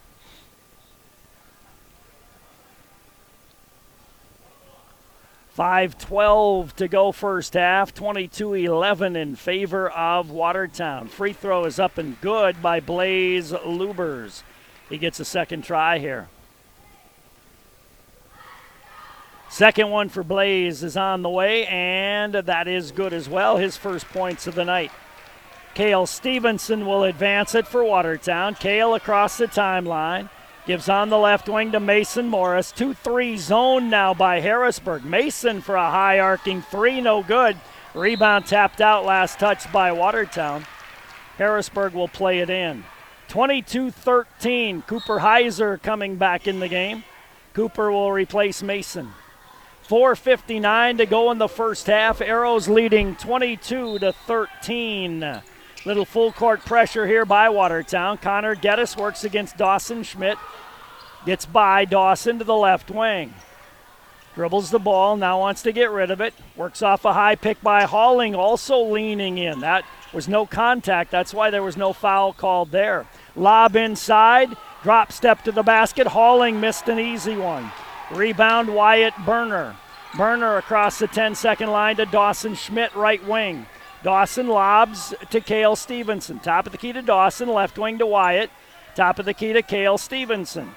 .5:12 to go first half. 22-11 in favor of Watertown. Free throw is up and good by Blaze Lubers. He gets a second try here. Second one for Blaze is on the way, and that is good as well. His first points of the night. Cale Stevenson will advance it for Watertown. Cale across the timeline. Gives on the left wing to Mason Morris. 2-3 zone now by Harrisburg. Mason for a high arcing three, no good. Rebound tapped out, last touch by Watertown. Harrisburg will play it in. 22-13. Cooper Heiser coming back in the game. Cooper will replace Mason. 4:59 to go in the first half. Arrows leading 22-13. Little full court pressure here by Watertown. Connor Geddes works against Dawson Schmidt. Gets by Dawson to the left wing. Dribbles the ball, now wants to get rid of it. Works off a high pick by Halling, also leaning in. That was no contact. That's why there was no foul called there. Lob inside. Drop step to the basket. Halling missed an easy one. Rebound Wyatt Berner. Berner across the 10-second line to Dawson Schmidt, right wing. Dawson lobs to Cale Stevenson. Top of the key to Dawson, left wing to Wyatt. Top of the key to Cale Stevenson.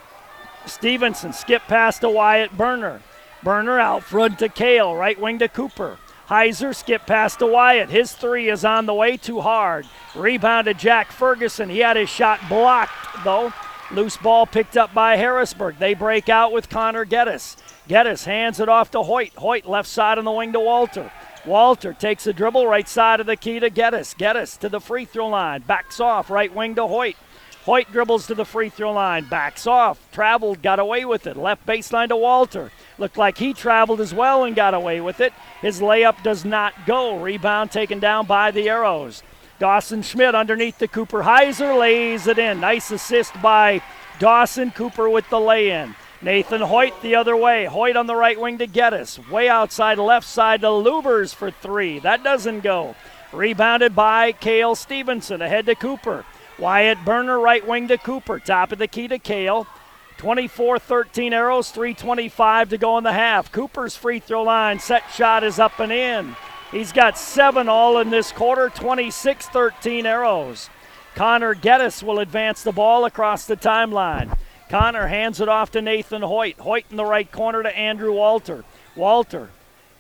Stevenson skip pass to Wyatt Berner. Berner out front to Cale, right wing to Cooper. Heiser skip past to Wyatt. His three is on the way, too hard. Rebound to Jack Ferguson. He had his shot blocked, though. Loose ball picked up by Harrisburg. They break out with Connor Geddes. Geddes hands it off to Hoyt. Hoyt left side on the wing to Walter. Walter takes a dribble right side of the key to Geddes. Geddes to the free throw line. Backs off right wing to Hoyt. Hoyt dribbles to the free throw line. Backs off. Traveled, got away with it. Left baseline to Walter. Looked like he traveled as well and got away with it. His layup does not go. Rebound taken down by the Arrows. Dawson Schmidt underneath the Cooper. Heiser lays it in. Nice assist by Dawson. Cooper with the lay-in. Nathan Hoyt the other way. Hoyt on the right wing to Geddes. Way outside left side to Lubers for three. That doesn't go. Rebounded by Cale Stevenson. Ahead to Cooper. Wyatt Burner right wing to Cooper. Top of the key to Cale. 24-13 Arrows. 3:25 to go in the half. Cooper's free throw line. Set shot is up and in. He's got 7 all in this quarter. 26-13 Arrows. Connor Geddes will advance the ball across the timeline. Connor hands it off to Nathan Hoyt. Hoyt in the right corner to Andrew Walter. Walter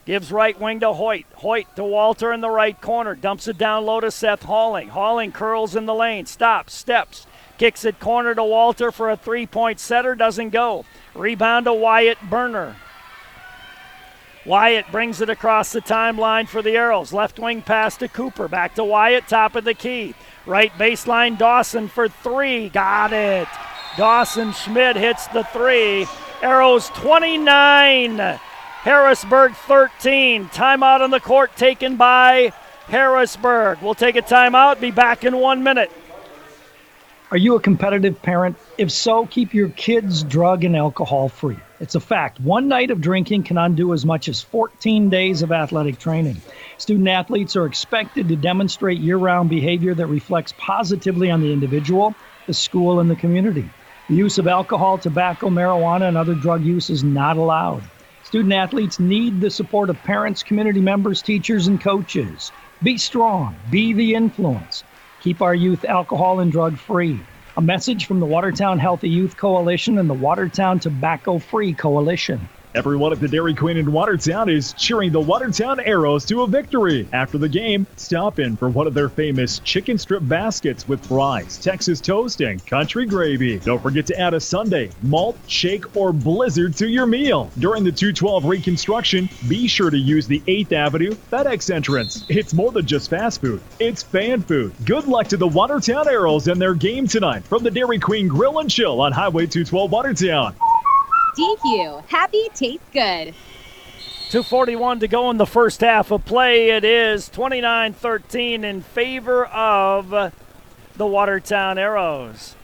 gives right wing to Hoyt. Hoyt to Walter in the right corner. Dumps it down low to Seth Halling. Halling curls in the lane. Stops, steps. Kicks it corner to Walter for a three-point setter. Doesn't go. Rebound to Wyatt Burner. Wyatt brings it across the timeline for the Arrows. Left wing pass to Cooper. Back to Wyatt, top of the key. Right baseline, Dawson for three. Got it. Dawson Schmidt hits the three. Arrows 29. Harrisburg 13. Timeout on the court taken by Harrisburg. We'll take a timeout. Be back in 1 minute. Are you a competitive parent? If so, keep your kids drug and alcohol free. It's a fact. One night of drinking can undo as much as 14 days of athletic training. Student athletes are expected to demonstrate year-round behavior that reflects positively on the individual, the school, and the community. The use of alcohol, tobacco, marijuana, and other drug use is not allowed. Student athletes need the support of parents, community members, teachers, and coaches. Be strong. Be the influence. Keep our youth alcohol and drug free. A message from the Watertown Healthy Youth Coalition and the Watertown Tobacco Free Coalition. Everyone at the Dairy Queen in Watertown is cheering the Watertown Arrows to a victory. After the game, stop in for one of their famous chicken strip baskets with fries, Texas toast, and country gravy. Don't forget to add a sundae, malt, shake, or blizzard to your meal. During the 212 reconstruction, be sure to use the 8th Avenue FedEx entrance. It's more than just fast food, it's fan food. Good luck to the Watertown Arrows and their game tonight from the Dairy Queen Grill and Chill on Highway 212 Watertown. DQ. Happy tastes good. 2:41 to go in the first half of play. It is 29-13 in favor of the Watertown Arrows.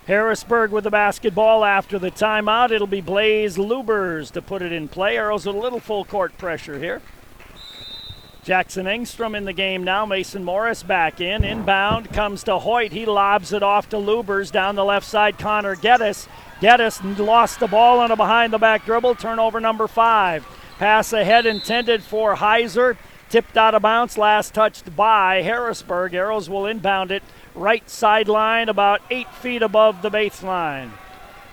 Harrisburg with the basketball after the timeout. It'll be Blaze Lubers to put it in play. Arrows with a little full court pressure here. Jackson Engstrom in the game now. Mason Morris back in. Inbound comes to Hoyt. He lobs it off to Lubers. Down the left side, Connor Geddes. Geddes lost the ball on a behind-the-back dribble. Turnover number 5. Pass ahead intended for Heiser. Tipped out of bounds. Last touched by Harrisburg. Arrows will inbound it. Right sideline about 8 feet above the baseline.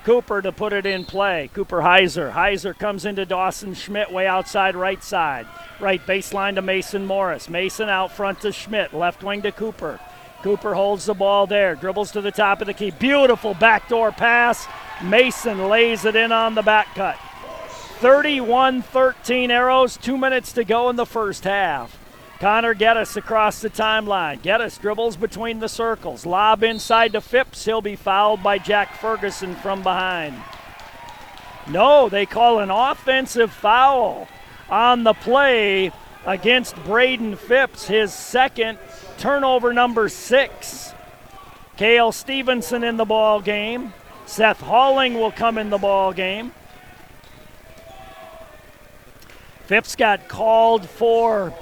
Cooper to put it in play. Cooper Heiser. Heiser comes into Dawson Schmidt way outside right side. Right baseline to Mason Morris. Mason out front to Schmidt. Left wing to Cooper. Cooper holds the ball there. Dribbles to the top of the key. Beautiful backdoor pass. Mason lays it in on the back cut. 31-13 Arrows. 2 minutes to go in the first half. Connor Geddes across the timeline. Geddes dribbles between the circles. Lob inside to Phipps. He'll be fouled by Jack Ferguson from behind. No, they call an offensive foul on the play against Braden Phipps, his second, turnover number 6. Cale Stevenson in the ball game. Seth Halling will come in the ball game. Phipps got called for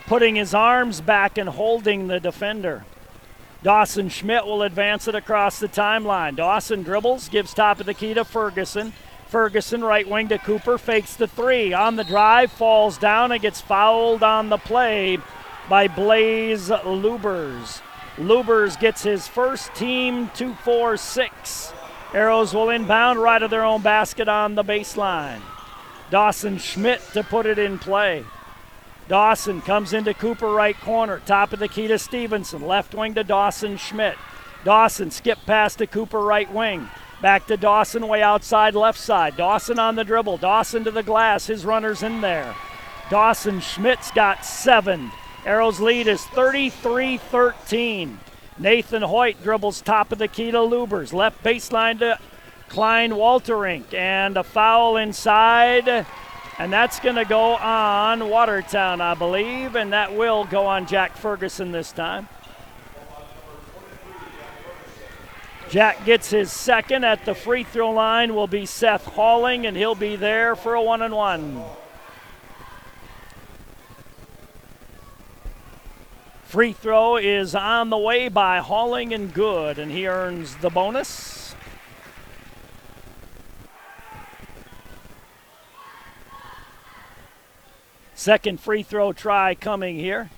putting his arms back and holding the defender. Dawson Schmidt will advance it across the timeline. Dawson dribbles, gives top of the key to Ferguson. Ferguson right wing to Cooper, fakes the three. On the drive, falls down and gets fouled on the play by Blaze Lubers. Lubers gets his first team 2-4-6. Arrows will inbound right of their own basket on the baseline. Dawson Schmidt to put it in play. Dawson comes into Cooper right corner. Top of the key to Stevenson. Left wing to Dawson Schmidt. Dawson skip past to Cooper right wing. Back to Dawson way outside left side. Dawson on the dribble. Dawson to the glass. His runner's in there. Dawson Schmidt's got 7. Arrows lead is 33-13. Nathan Hoyt dribbles top of the key to Lubers. Left baseline to Klein Walterink. And a foul inside. And that's going to go on Watertown, I believe. And that will go on Jack Ferguson this time. Jack gets his second. At the free throw line will be Seth Halling, and he'll be there for a 1-and-1. Free throw is on the way by Halling and good, and he earns the bonus. Second free throw try coming here.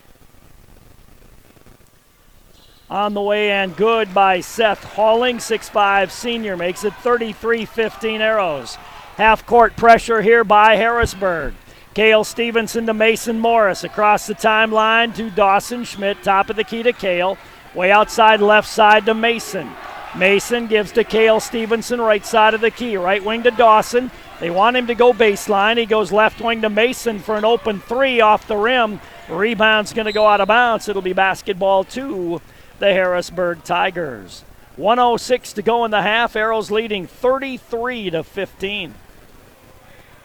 On the way and good by Seth Halling, 6'5" senior, makes it 33-15 Arrows. Half-court pressure here by Harrisburg. Cale Stevenson to Mason Morris. Across the timeline to Dawson Schmidt. Top of the key to Cale. Way outside left side to Mason. Mason gives to Cale Stevenson, right side of the key. Right wing to Dawson. They want him to go baseline. He goes left wing to Mason for an open 3 off the rim. Rebound's going to go out of bounds. It'll be basketball 2. The Harrisburg Tigers. 1:06 to go in the half. Arrows leading 33-15.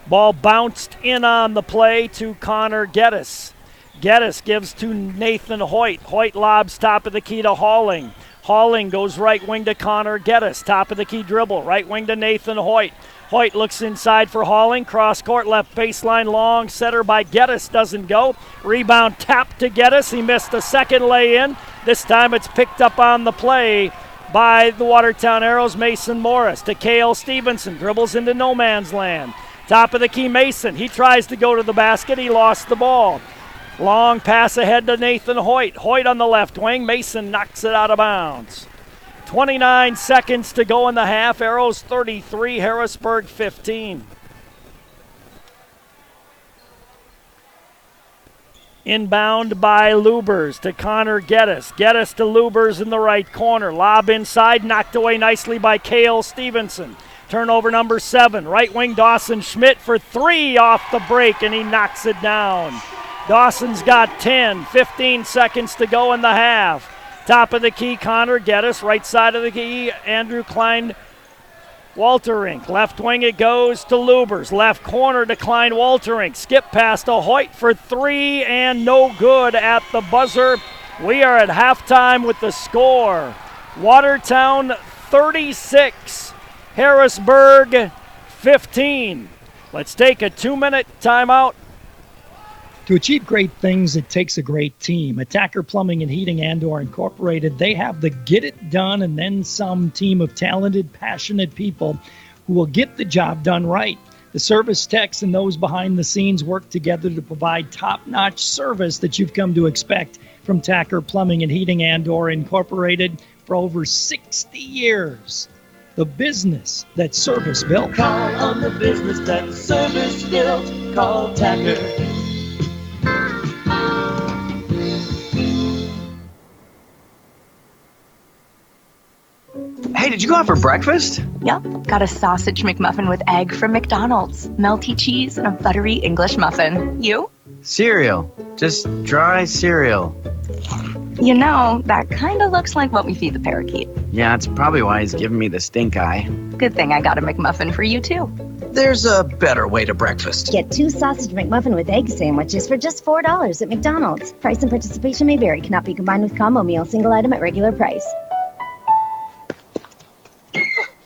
Ball bounced in on the play to Connor Geddes. Geddes gives to Nathan Hoyt. Hoyt lobs top of the key to Halling. Halling goes right wing to Connor Geddes. Top of the key dribble. Right wing to Nathan Hoyt. Hoyt looks inside for Halling. Cross court left baseline long. Setter by Geddes doesn't go. Rebound tapped to Geddes. He missed the second lay-in. This time it's picked up on the play by the Watertown Arrows. Mason Morris to Cale Stevenson. Dribbles into no man's land. Top of the key Mason. He tries to go to the basket. He lost the ball. Long pass ahead to Nathan Hoyt. Hoyt on the left wing. Mason knocks it out of bounds. 29 seconds to go in the half. Arrows 33, Harrisburg 15. Inbound by Lubers to Connor Geddes. Geddes to Lubers in the right corner. Lob inside, knocked away nicely by Cale Stevenson. Turnover number 7. Right wing Dawson Schmidt for 3 off the break, and he knocks it down. Dawson's got 10. 15 seconds to go in the half. Top of the key, Connor Geddes. Right side of the key, Andrew Klein Walterink. Left wing it goes to Lubers. Left corner to Klein Walterink. Skip past to Hoyt for 3 and no good at the buzzer. We are at halftime with the score. Watertown 36, Harrisburg 15. Let's take a 2-minute timeout. To achieve great things, it takes a great team. Attacker Plumbing and Heating Andor Incorporated, they have the get it done and then some team of talented, passionate people who will get the job done right. The service techs and those behind the scenes work together to provide top-notch service that you've come to expect from Tacker Plumbing and Heating Andor Incorporated for over 60 years. The business that service built. Call on the business that service built. Call Tacker. Hey, did you go out for breakfast? Yep, got a sausage McMuffin with egg from McDonald's, melty cheese, and a buttery English muffin. You? Cereal. Just dry cereal. You know, that kind of looks like what we feed the parakeet. Yeah, it's probably why he's giving me the stink eye. Good thing I got a McMuffin for you, too. There's a better way to breakfast. Get 2 sausage McMuffin with egg sandwiches for just $4 at McDonald's. Price and participation may vary. Cannot be combined with combo meal. Single item at regular price.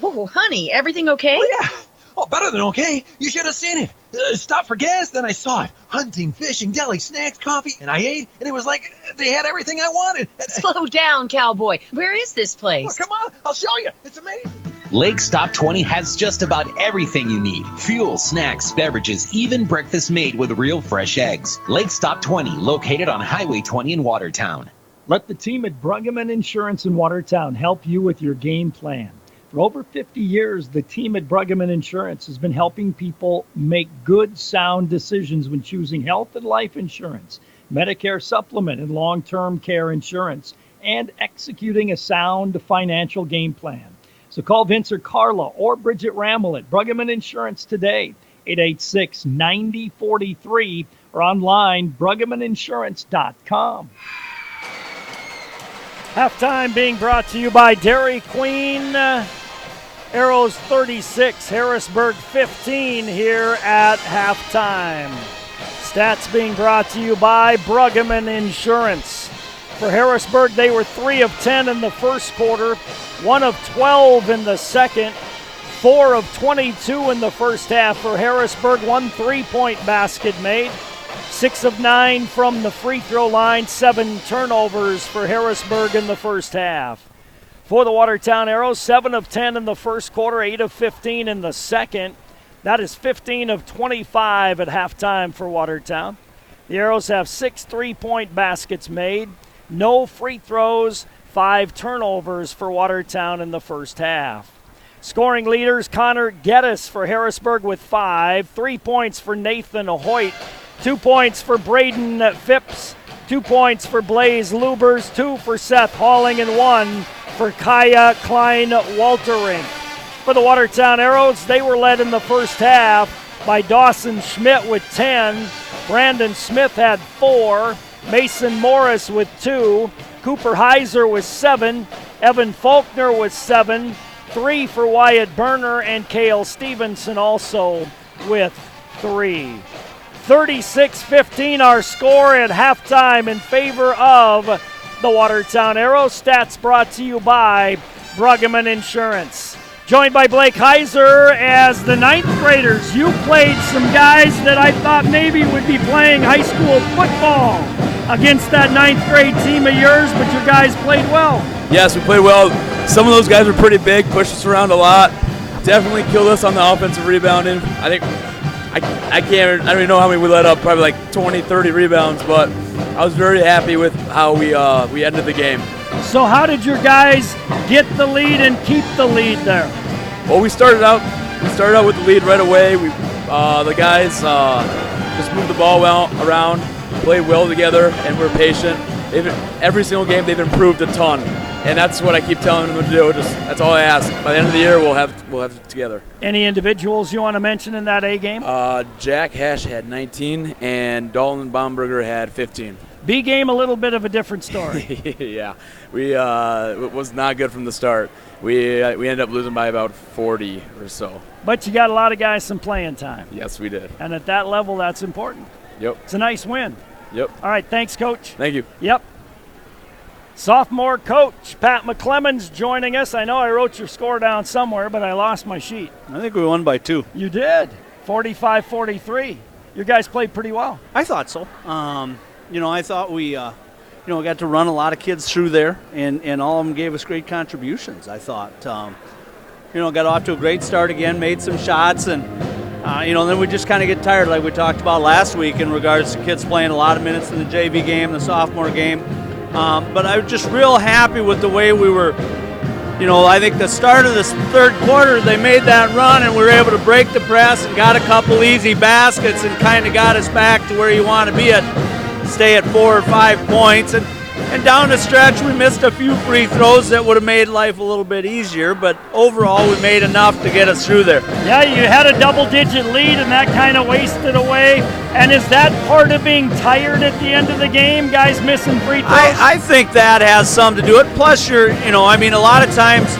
Oh, honey, everything okay? Oh, yeah. Oh, better than okay. You should have seen it. Stopped for gas, then I saw it. Hunting, fishing, deli, snacks, coffee, and I ate, and it was like they had everything I wanted. Slow down, cowboy. Where is this place? Oh, come on, I'll show you. It's amazing. Lake Stop 20 has just about everything you need. Fuel, snacks, beverages, even breakfast made with real fresh eggs. Lake Stop 20, located on Highway 20 in Watertown. Let the team at Bruggeman Insurance in Watertown help you with your game plan. For over 50 years, the team at Bruggeman Insurance has been helping people make good, sound decisions when choosing health and life insurance, Medicare supplement and long-term care insurance, and executing a sound financial game plan. So call Vince or Carla or Bridget Rammel at Bruggeman Insurance today, 886-9043, or online, BruggemanInsurance.com. Halftime being brought to you by Dairy Queen. Arrows 36, Harrisburg 15 here at halftime. Stats being brought to you by Bruggeman Insurance. For Harrisburg, they were 3 of 10 in the first quarter, 1 of 12 in the second, 4 of 22 in the first half for Harrisburg, 1 3-point basket made, 6 of 9 from the free throw line, 7 turnovers for Harrisburg in the first half. For the Watertown Arrows, 7 of 10 in the first quarter, 8 of 15 in the second. That is 15 of 25 at halftime for Watertown. The Arrows have 6 3-point baskets made, no free throws, 5 turnovers for Watertown in the first half. Scoring leaders, Connor Geddes for Harrisburg with 5, 3 points for Nathan Hoyt, 2 points for Braden Phipps, 2 points for Blaze Lubers, 2 for Seth Halling, and 1 for Kaya Klein-Waltering. For the Watertown Arrows, they were led in the first half by Dawson Schmidt with 10, Brandon Smith had 4, Mason Morris with 2, Cooper Heiser with 7, Evan Faulkner with 7, 3 for Wyatt Berner, and Cale Stevenson also with 3. 36-15 our score at halftime in favor of the Watertown Arrows. Stats brought to you by Bruggeman Insurance. Joined by Blake Heiser as the 9th graders. You played some guys that I thought maybe would be playing high school football against that 9th grade team of yours, but your guys played well. Yes, we played well. Some of those guys were pretty big, pushed us around a lot. Definitely killed us on the offensive rebounding. I think I don't even know how many we let up, probably like 20, 30 rebounds, but I was very happy with how we ended the game. So how did your guys get the lead and keep the lead there? Well, we started out with the lead right away. The guys just moved the ball well around, played well together, and we're patient. Every single game they've improved a ton, and that's what I keep telling them to do. That's all I ask. By the end of the year, we'll have it together. Any individuals you want to mention in that A game? Jack Hash had 19, and Dalton Baumberger had 15. B game, a little bit of a different story. Yeah, it was not good from the start. We ended up losing by about 40 or so. But you got a lot of guys some playing time. Yes, we did. And at that level, that's important. Yep. It's a nice win. Yep. All right, thanks, Coach. Thank you. Yep. Sophomore coach Pat McClemens joining us. I know I wrote your score down somewhere, but I lost my sheet. I think we won by 2. You did. 45-43. Your guys played pretty well. I thought so. I thought we, got to run a lot of kids through there, and all of them gave us great contributions, I thought. Got off to a great start again, made some shots, and, then we just kind of get tired like we talked about last week in regards to kids playing a lot of minutes in the JV game, the sophomore game. But I was just real happy with the way we were. I think the start of this third quarter, they made that run, and we were able to break the press and got a couple easy baskets and kind of got us back to where you want to be at, stay at 4 or 5 points. And down the stretch, we missed a few free throws that would have made life a little bit easier, but overall, we made enough to get us through there. Yeah, you had a double-digit lead, and that kind of wasted away. And is that part of being tired at the end of the game, guys missing free throws? I think that has something to do with it. Plus, a lot of times,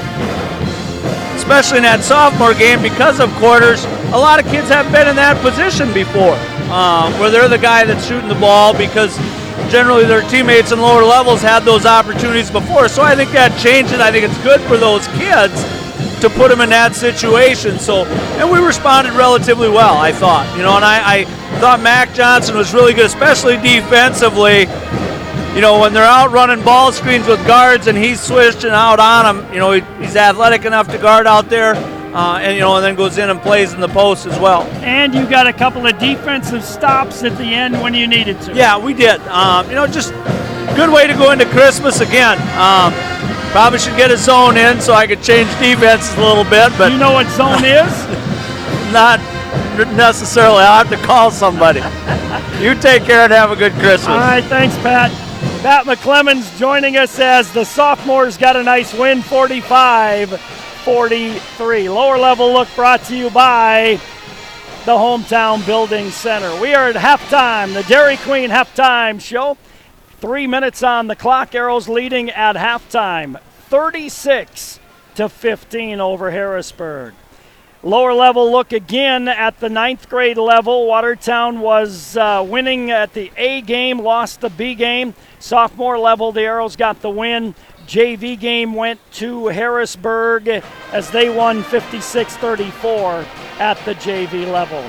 especially in that sophomore game, because of quarters, a lot of kids haven't been in that position before, where they're the guy that's shooting the ball because generally their teammates in lower levels had those opportunities before. So I think that changed it. I think it's good for those kids to put them in that situation. And we responded relatively well, I thought. And I thought Mac Johnson was really good, especially defensively. When they're out running ball screens with guards and he's switching out on them, he's athletic enough to guard out there. And then goes in and plays in the post as well. And you got a couple of defensive stops at the end when you needed to. Yeah, we did. Just good way to go into Christmas again. Probably should get a zone in so I could change defenses a little bit. But you know what zone is? Not necessarily. I'll have to call somebody. You take care and have a good Christmas. All right, thanks, Pat. Pat McClemens joining us as the sophomores got a nice win, 45-43. Lower level look brought to you by the Hometown Building Center. We are at halftime, the Dairy Queen halftime show. 3 minutes on the clock. Arrows leading at halftime, 36-15 over Harrisburg. Lower level look again at the 9th grade level. Watertown was winning at the A game, lost the B game. Sophomore level, the Arrows got the win. JV game went to Harrisburg as they won 56-34 at the JV level.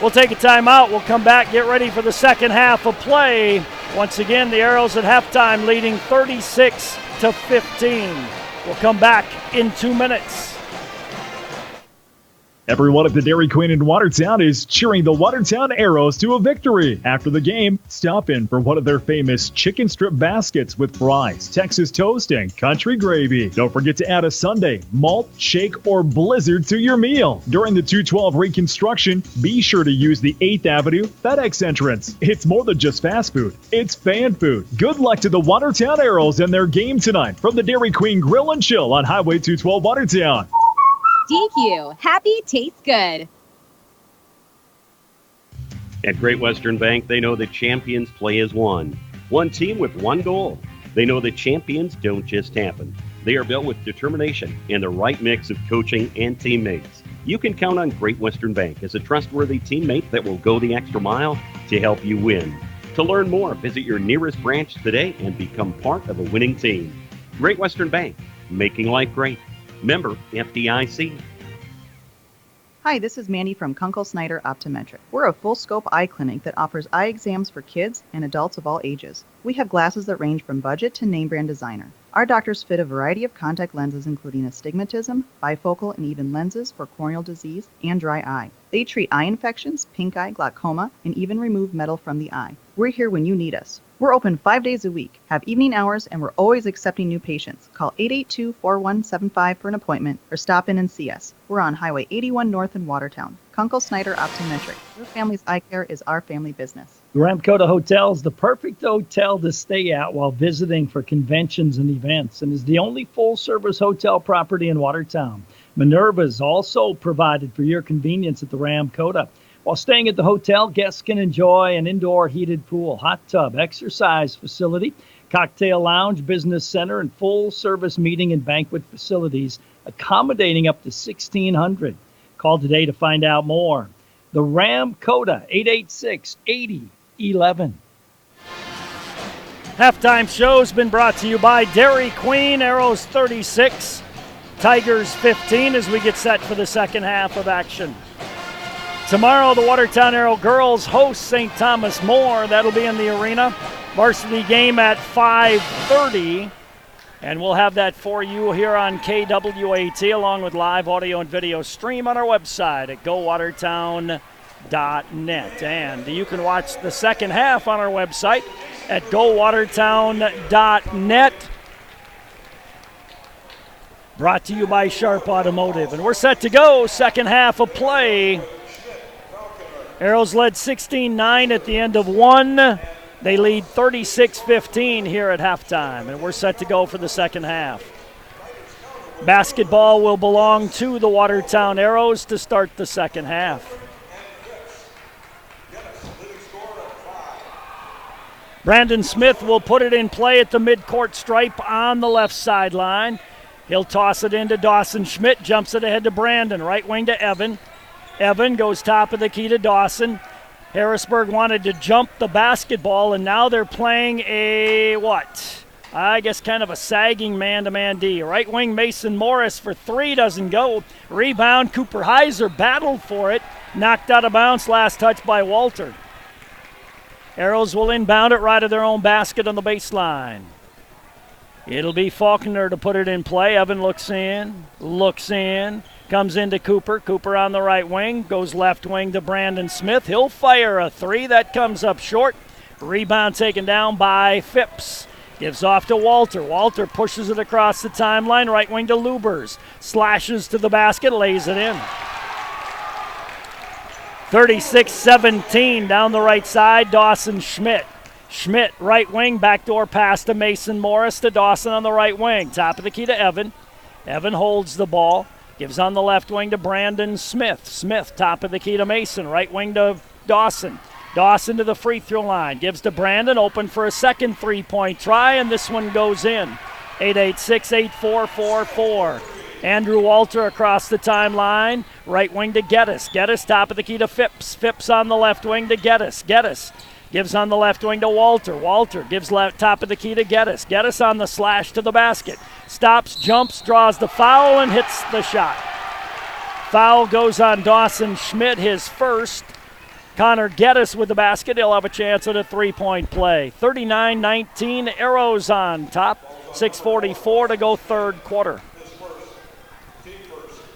We'll take a timeout. We'll come back, get ready for the second half of play. Once again, the Arrows at halftime leading 36-15. We'll come back in 2 minutes. Everyone at the Dairy Queen in Watertown is cheering the Watertown Arrows to a victory. After the game, stop in for one of their famous chicken strip baskets with fries, Texas toast, and country gravy. Don't forget to add a sundae, malt, shake, or blizzard to your meal. During the 212 reconstruction, be sure to use the 8th Avenue FedEx entrance. It's more than just fast food, it's fan food. Good luck to the Watertown Arrows and their game tonight from the Dairy Queen Grill and Chill on Highway 212 Watertown. DQ, happy tastes good. At Great Western Bank, they know that champions play as one. One team with one goal. They know that champions don't just happen. They are built with determination and the right mix of coaching and teammates. You can count on Great Western Bank as a trustworthy teammate that will go the extra mile to help you win. To learn more, visit your nearest branch today and become part of a winning team. Great Western Bank, making life great. Member FDIC. Hi, this is Mandy from Kunkel Snyder Optometric. We're a full-scope eye clinic that offers eye exams for kids and adults of all ages. We have glasses that range from budget to name brand designer. Our doctors fit a variety of contact lenses including astigmatism, bifocal, and even lenses for corneal disease and dry eye. They treat eye infections, pink eye, glaucoma, and even remove metal from the eye. We're here when you need us. We're open 5 days a week, have evening hours, and we're always accepting new patients. Call 882-4175 for an appointment or stop in and see us. We're on Highway 81 North in Watertown. Kunkel Snyder Optometric. Your family's eye care is our family business. The Ramkota Hotel is the perfect hotel to stay at while visiting for conventions and events and is the only full-service hotel property in Watertown. Minerva is also provided for your convenience at the Ramkota. While staying at the hotel, guests can enjoy an indoor heated pool, hot tub, exercise facility, cocktail lounge, business center, and full-service meeting and banquet facilities, accommodating up to 1,600. Call today to find out more. The Ramkota, 886-8011. Halftime show's been brought to you by Dairy Queen. Arrows 36, Tigers 15 as we get set for the second half of action. Tomorrow, the Watertown Arrow girls host St. Thomas More. That'll be in the arena. Varsity game at 5:30. And we'll have that for you here on KWAT along with live audio and video stream on our website at gowatertown.net. And you can watch the second half on our website at gowatertown.net. Brought to you by Sharp Automotive. And we're set to go. Second half of play. Arrows led 16-9 at the end of one. They lead 36-15 here at halftime, and we're set to go for the second half. Basketball will belong to the Watertown Arrows to start the second half. Brandon Smith will put it in play at the midcourt stripe on the left sideline. He'll toss it into Dawson Schmidt, jumps it ahead to Brandon, right wing to Evan. Evan goes top of the key to Dawson. Harrisburg wanted to jump the basketball, and now they're playing a, I guess kind of a sagging man-to-man D. Right wing Mason Morris for three, doesn't go. Rebound, Cooper Heiser battled for it. Knocked out of bounds, last touch by Walter. Arrows will inbound it right of their own basket on the baseline. It'll be Faulkner to put it in play. Evan looks in, comes into Cooper. Cooper on the right wing, goes left wing to Brandon Smith. He'll fire a three. That comes up short. Rebound taken down by Phipps. Gives off to Walter. Walter pushes it across the timeline. Right wing to Lubers. Slashes to the basket, lays it in. 36-17 down the right side. Dawson Schmidt. Schmidt, right wing, backdoor pass to Mason Morris to Dawson on the right wing. Top of the key to Evan. Evan holds the ball. Gives on the left wing to Brandon Smith. Smith, top of the key to Mason. Right wing to Dawson. Dawson to the free throw line. Gives to Brandon, open for a second three-point try, and this one goes in. 8-8-6-8-4-4-4. Andrew Walter across the timeline. Right wing to Geddes. Geddes, top of the key to Phipps. Phipps on the left wing to Geddes. Geddes gives on the left wing to Walter. Walter gives top of the key to Geddes. Geddes on the slash to the basket. Stops, jumps, draws the foul, and hits the shot. Foul goes on Dawson Schmidt, his first. Connor Geddes with the basket. He'll have a chance at a three-point play. 39-19, Arrows on top. 6:44 to go third quarter.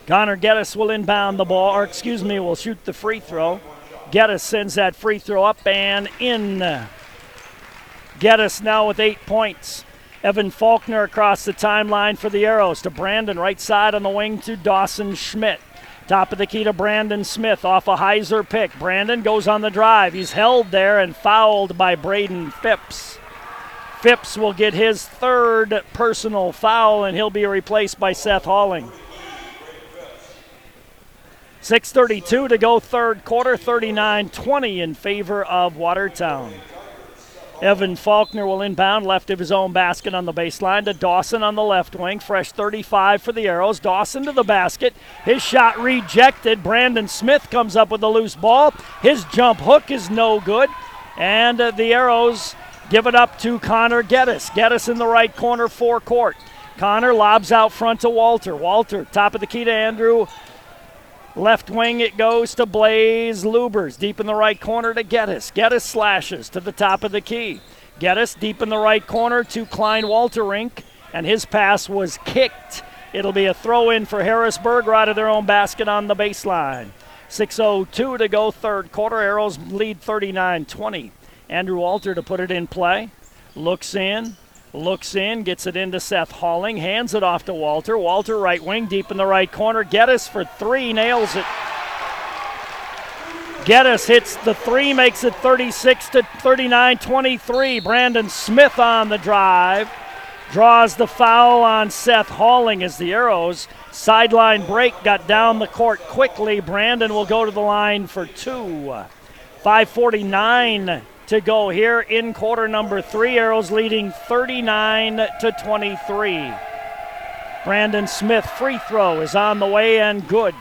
Connor Geddes will inbound the ball, will shoot the free throw. Geddes sends that free throw up and in. Geddes now with 8 points. Evan Faulkner across the timeline for the Arrows to Brandon, right side on the wing to Dawson Schmidt. Top of the key to Brandon Smith off a Heiser pick. Brandon goes on the drive. He's held there and fouled by Braden Phipps. Phipps will get his third personal foul, and he'll be replaced by Seth Halling. 6:32 to go third quarter, 39-20 in favor of Watertown. Evan Faulkner will inbound left of his own basket on the baseline to Dawson on the left wing. Fresh 35 for the Arrows. Dawson to the basket. His shot rejected. Brandon Smith comes up with a loose ball. His jump hook is no good. And the Arrows give it up to Connor Geddes. Geddes in the right corner forecourt. Connor lobs out front to Walter. Walter, top of the key to Andrew. Left wing it goes to Blaze Lubers. Deep in the right corner to Geddes. Geddes slashes to the top of the key. Geddes deep in the right corner to Klein Walterink, and his pass was kicked. It'll be a throw-in for Harrisburg right of their own basket on the baseline. 6:02 to go third quarter. Arrows lead 39-20. Andrew Walter to put it in play. Looks in, gets it into Seth Halling, hands it off to Walter. Walter right wing, deep in the right corner. Geddes for three, nails it. Geddes hits the three, makes it 36-39-23. Brandon Smith on the drive. Draws the foul on Seth Halling as the Arrows sideline break got down the court quickly. Brandon will go to the line for two. 5:49 to go here in quarter number three. Arrows leading 39-23. Brandon Smith free throw is on the way and good.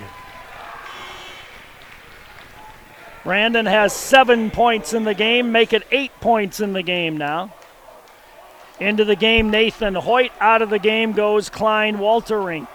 Brandon has 7 points in the game, make it 8 points in the game now. Into the game, Nathan Hoyt. Out of the game goes Klein Walterink.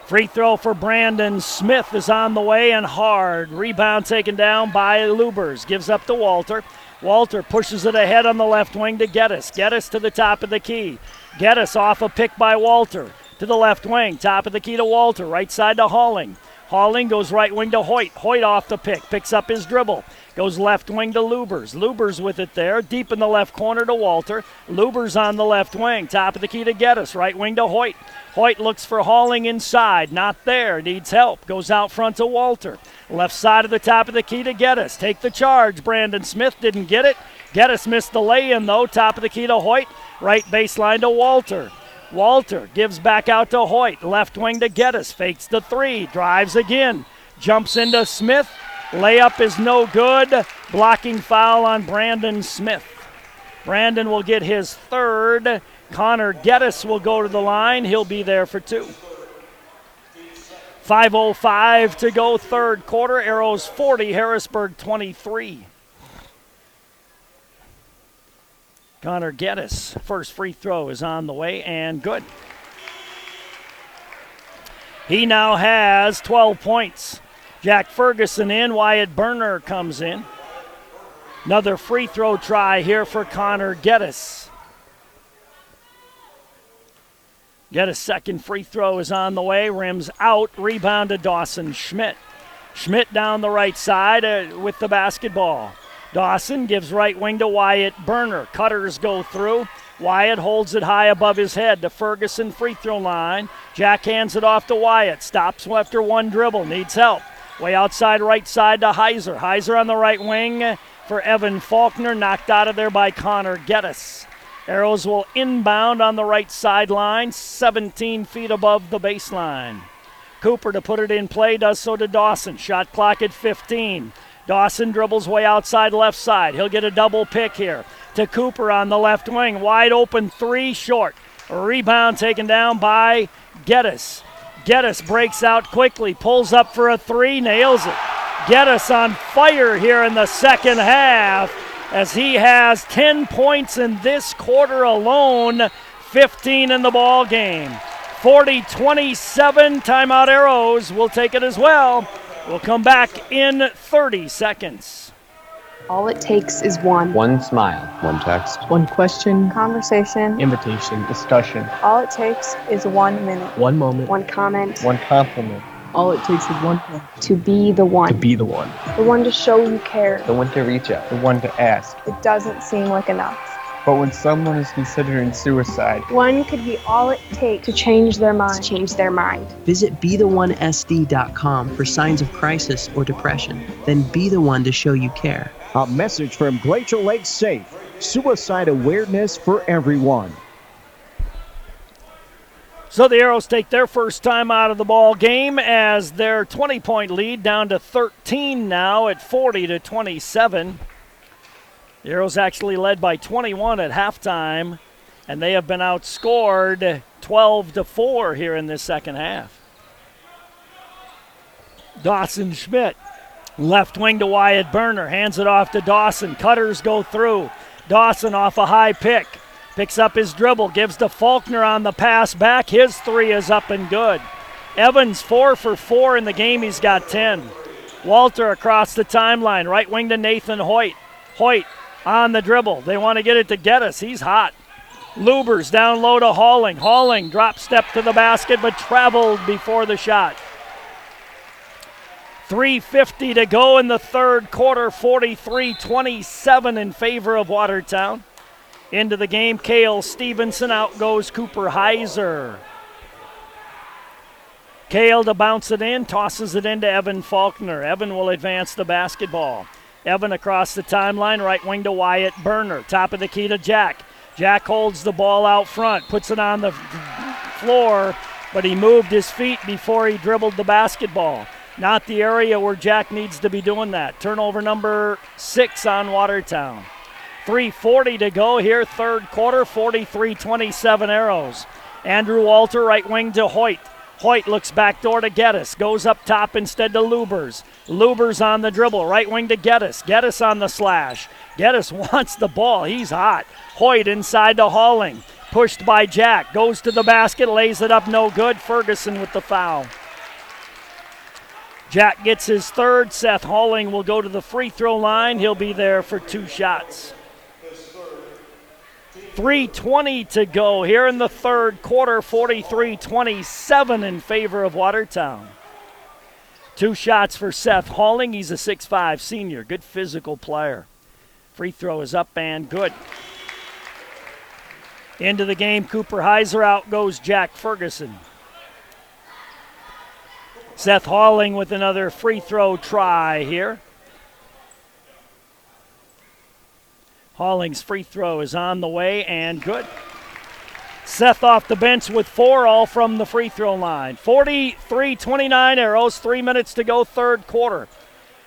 Free throw for Brandon Smith is on the way and hard. Rebound taken down by Lubers. Gives up to Walter. Walter pushes it ahead on the left wing to Geddes. Geddes to the top of the key. Geddes off a pick by Walter. To the left wing. Top of the key to Walter. Right side to Halling. Halling goes right wing to Hoyt. Hoyt off the pick. Picks up his dribble. Goes left wing to Lubers. Lubers with it there. Deep in the left corner to Walter. Lubers on the left wing. Top of the key to Geddes. Right wing to Hoyt. Hoyt looks for Halling inside. Not there. Needs help. Goes out front to Walter. Left side of the top of the key to Geddes. Take the charge. Brandon Smith didn't get it. Geddes missed the lay-in, though. Top of the key to Hoyt. Right baseline to Walter. Walter gives back out to Hoyt. Left wing to Geddes. Fakes the three. Drives again. Jumps into Smith. Layup is no good. Blocking foul on Brandon Smith. Brandon will get his third. Connor Geddes will go to the line. He'll be there for two. 5:05 to go third quarter. Arrows 40, Harrisburg 23. Connor Geddes, first free throw is on the way and good. He now has 12 points. Jack Ferguson in, Wyatt Berner comes in. Another free throw try here for Connor Geddes. Geddes' second free throw is on the way, rims out, rebound to Dawson Schmidt. Schmidt down the right side with the basketball. Dawson gives right wing to Wyatt Burner. Cutters go through. Wyatt holds it high above his head to Ferguson free throw line. Jack hands it off to Wyatt. Stops after one dribble. Needs help. Way outside right side to Heiser. Heiser on the right wing for Evan Faulkner. Knocked out of there by Connor Geddes. Arrows will inbound on the right sideline, 17 feet above the baseline. Cooper to put it in play, does so to Dawson. Shot clock at 15. Dawson dribbles way outside left side. He'll get a double pick here to Cooper on the left wing. Wide open three, short. A rebound taken down by Geddes. Geddes breaks out quickly, pulls up for a three, nails it. Geddes on fire here in the second half as he has 10 points in this quarter alone, 15 in the ball game. 40-27, timeout Arrows will take it as well. We'll come back in 30 seconds. All it takes is one. One smile. One text. One question. Conversation. Invitation. Discussion. All it takes is 1 minute. One moment. One comment. One compliment. All it takes is one thing. To be the one. To be the one. The one to show you care. The one to reach out. The one to ask. It doesn't seem like enough. But when someone is considering suicide, one could be all it takes to change their mind. Visit BeTheOneSD.com for signs of crisis or depression. Then be the one to show you care. A message from Glacier Lake Safe. Suicide awareness for everyone. So the Arrows take their first time out of the ball game as their 20-point lead down to 13 now at 40-27. The Arrows actually led by 21 at halftime, and they have been outscored 12-4 here in this second half. Dawson Schmidt, left wing to Wyatt Burner, hands it off to Dawson. Cutters go through. Dawson off a high pick. Picks up his dribble, gives to Faulkner on the pass back. His three is up and good. Evans 4 for 4 in the game. He's got 10. Walter across the timeline. Right wing to Nathan Hoyt. Hoyt on the dribble. They want to get it to Geddes. He's hot. Lubers down low to Halling. Halling drop step to the basket but traveled before the shot. 3:50 to go in the third quarter. 43-27 in favor of Watertown. Into the game, Cale Stevenson. Out goes Cooper Heiser. Cale to bounce it in, tosses it into Evan Faulkner. Evan will advance the basketball. Evan across the timeline, right wing to Wyatt Burner. Top of the key to Jack. Jack holds the ball out front, puts it on the floor, but he moved his feet before he dribbled the basketball. Not the area where Jack needs to be doing that. Turnover number 6 on Watertown. 3:40 to go here, third quarter, 43-27 Arrows. Andrew Walter, right wing to Hoyt. Hoyt looks back door to Geddes, goes up top instead to Lubers. Lubers on the dribble, right wing to Geddes. Geddes on the slash. Geddes wants the ball, he's hot. Hoyt inside to Halling, pushed by Jack, goes to the basket, lays it up, no good. Ferguson with the foul. Jack gets his third. Seth Halling will go to the free throw line. He'll be there for 2 shots. 3:20 to go here in the third quarter, 43-27 in favor of Watertown. 2 shots for Seth Halling. He's a 6'5 senior, good physical player. Free throw is up and good. Into the game, Cooper Heiser. Out goes Jack Ferguson. Seth Halling with another free throw try here. Halling's free throw is on the way and good. Seth off the bench with 4, all from the free throw line. 43-29 Arrows, 3 minutes to go, third quarter.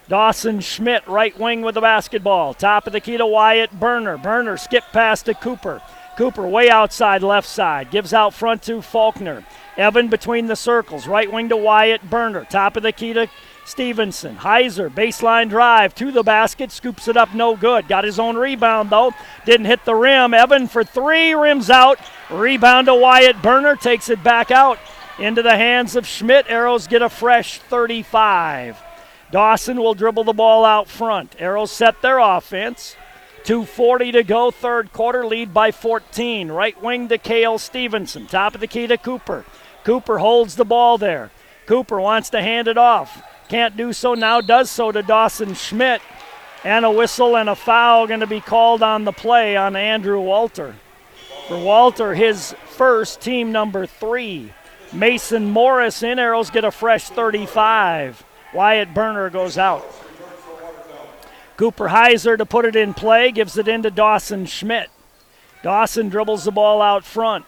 Dawson Schmidt, right wing with the basketball. Top of the key to Wyatt Burner. Burner skip pass to Cooper. Cooper way outside left side. Gives out front to Faulkner. Evan between the circles. Right wing to Wyatt Burner. Top of the key to Stevenson. Heiser, baseline drive to the basket, scoops it up, no good. Got his own rebound, though. Didn't hit the rim. Evan for 3, rims out. Rebound to Wyatt Burner, takes it back out into the hands of Schmidt. Arrows get a fresh 35. Dawson will dribble the ball out front. Arrows set their offense. 2:40 to go, third quarter, lead by 14. Right wing to Cale Stevenson. Top of the key to Cooper. Cooper holds the ball there. Cooper wants to hand it off. Can't do so now, does so to Dawson Schmidt. And a whistle and a foul going to be called on the play on Andrew Walter. For Walter, his first, team number 3. Mason Morris in. Arrows get a fresh 35. Wyatt Berner goes out. Cooper Heiser to put it in play, gives it into Dawson Schmidt. Dawson dribbles the ball out front.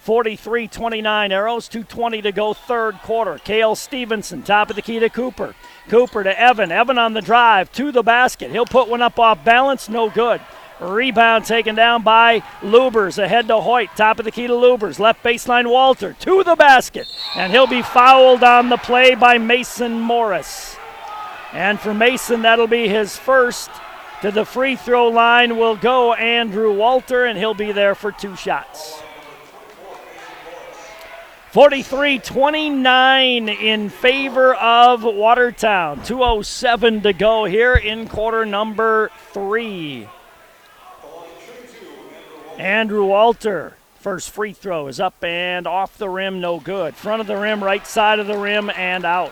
43-29 Arrows, 2:20 to go third quarter. Cale Stevenson, top of the key to Cooper. Cooper to Evan. Evan on the drive to the basket. He'll put one up off balance, no good. Rebound taken down by Lubers, ahead to Hoyt, top of the key to Lubers. Left baseline Walter to the basket, and he'll be fouled on the play by Mason Morris. And for Mason, that'll be his first. To the free throw line will go Andrew Walter, and he'll be there for 2 shots. 43-29 in favor of Watertown. 2:07 to go here in quarter number 3. Andrew Walter, first free throw is up and off the rim, no good. Front of the rim, right side of the rim, and out.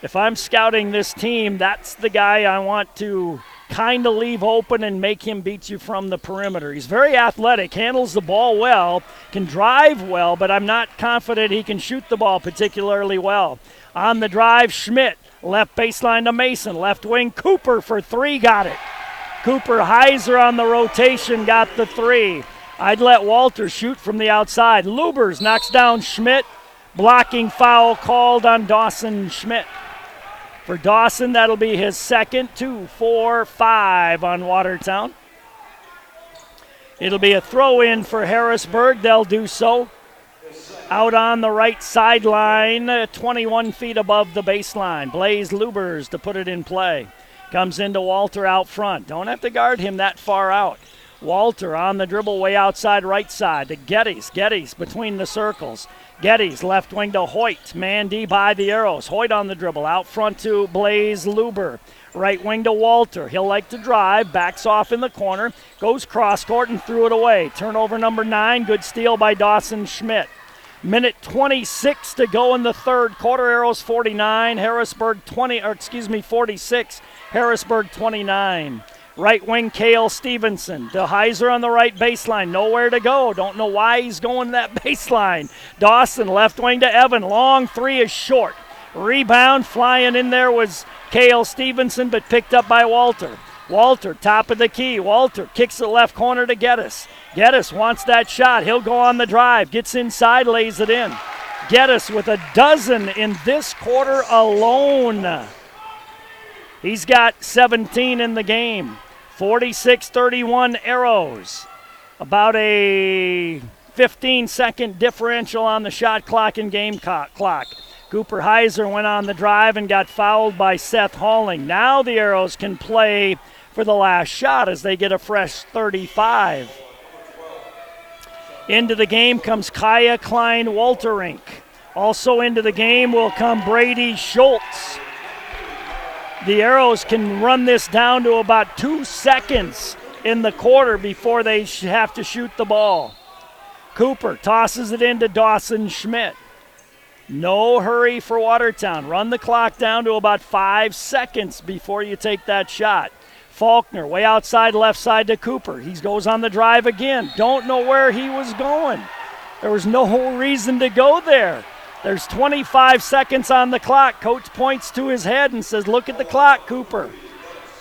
If I'm scouting this team, that's the guy I want to kind of leave open and make him beat you from the perimeter. He's very athletic, handles the ball well, can drive well, but I'm not confident he can shoot the ball particularly well. On the drive, Schmidt, left baseline to Mason, left wing, Cooper for 3, got it. Cooper Heiser on the rotation, got the 3. I'd let Walter shoot from the outside. Lubers knocks down Schmidt, blocking foul called on Dawson Schmidt. For Dawson, that'll be his second. 2, 4, 5 on Watertown. It'll be a throw-in for Harrisburg. They'll do so. Out on the right sideline, 21 feet above the baseline. Blaze Lubers to put it in play. Comes into Walter out front. Don't have to guard him that far out. Walter on the dribble way outside right side to Geddes. Geddes between the circles. Geddes left wing to Hoyt. Mandy by the Arrows. Hoyt on the dribble. Out front to Blaze Luber. Right wing to Walter. He'll like to drive. Backs off in the corner. Goes cross court and threw it away. Turnover number 9. Good steal by Dawson Schmidt. Minute 26 to go in the third quarter. Arrows 49. Harrisburg 46. Harrisburg 29. Right wing, Cale Stevenson. To Heiser on the right baseline. Nowhere to go. Don't know why he's going that baseline. Dawson, left wing to Evan. Long 3 is short. Rebound flying in there was Cale Stevenson, but picked up by Walter. Walter, top of the key. Walter kicks it left corner to Geddes. Geddes wants that shot. He'll go on the drive. Gets inside, lays it in. Geddes with a dozen in this quarter alone. He's got 17 in the game. 46-31 Arrows. About a 15-second differential on the shot clock and game clock. Cooper Heiser went on the drive and got fouled by Seth Halling. Now the Arrows can play for the last shot as they get a fresh 35. Into the game comes Kaya Klein-Walterink. Also into the game will come Brady Schultz. The Arrows can run this down to about 2 seconds in the quarter before they have to shoot the ball. Cooper tosses it into Dawson Schmidt. No hurry for Watertown. Run the clock down to about 5 seconds before you take that shot. Faulkner way outside left side to Cooper. He goes on the drive again. Don't know where he was going. There was no reason to go there. There's 25 seconds on the clock. Coach points to his head and says, look at the clock, Cooper.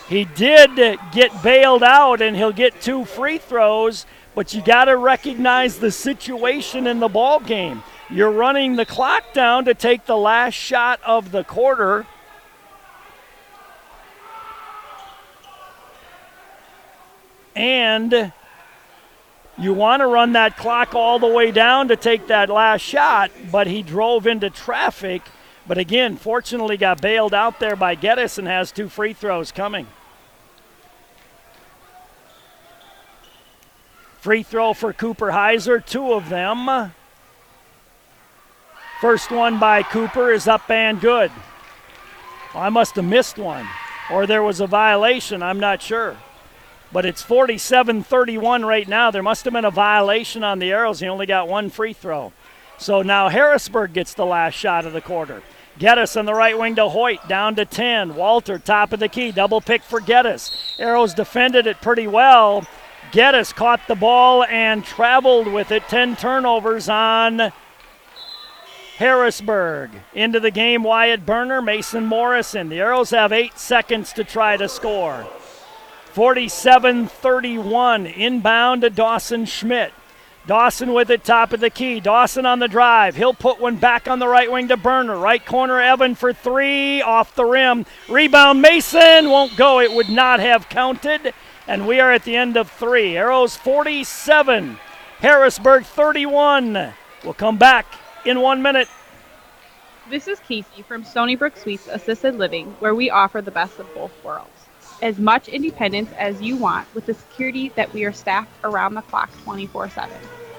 He did get bailed out, and he'll get 2 free throws, but you got to recognize the situation in the ball game. You're running the clock down to take the last shot of the quarter. And you want to run that clock all the way down to take that last shot, but he drove into traffic. But again, fortunately got bailed out there by Geddes and has 2 free throws coming. Free throw for Cooper Heiser, 2 of them. First one by Cooper is up and good. Well, I must have missed one, or there was a violation, I'm not sure. But it's 47-31 right now. There must have been a violation on the Arrows. He only got 1 free throw. So now Harrisburg gets the last shot of the quarter. Geddes on the right wing to Hoyt, down to 10. Walter, top of the key, double pick for Geddes. Arrows defended it pretty well. Geddes caught the ball and traveled with it. 10 turnovers on Harrisburg. Into the game, Wyatt Berner, Mason Morrison. The Arrows have 8 seconds to try to score. 47-31, inbound to Dawson Schmidt. Dawson with it, top of the key. Dawson on the drive. He'll put one back on the right wing to Berner. Right corner, Evan for 3, off the rim. Rebound, Mason, won't go. It would not have counted. And we are at the end of 3. Arrows 47, Harrisburg 31. We'll come back in 1 minute. This is Casey from Stony Brook Suites Assisted Living, where we offer the best of both worlds. As much independence as you want with the security that we are staffed around the clock 24/7.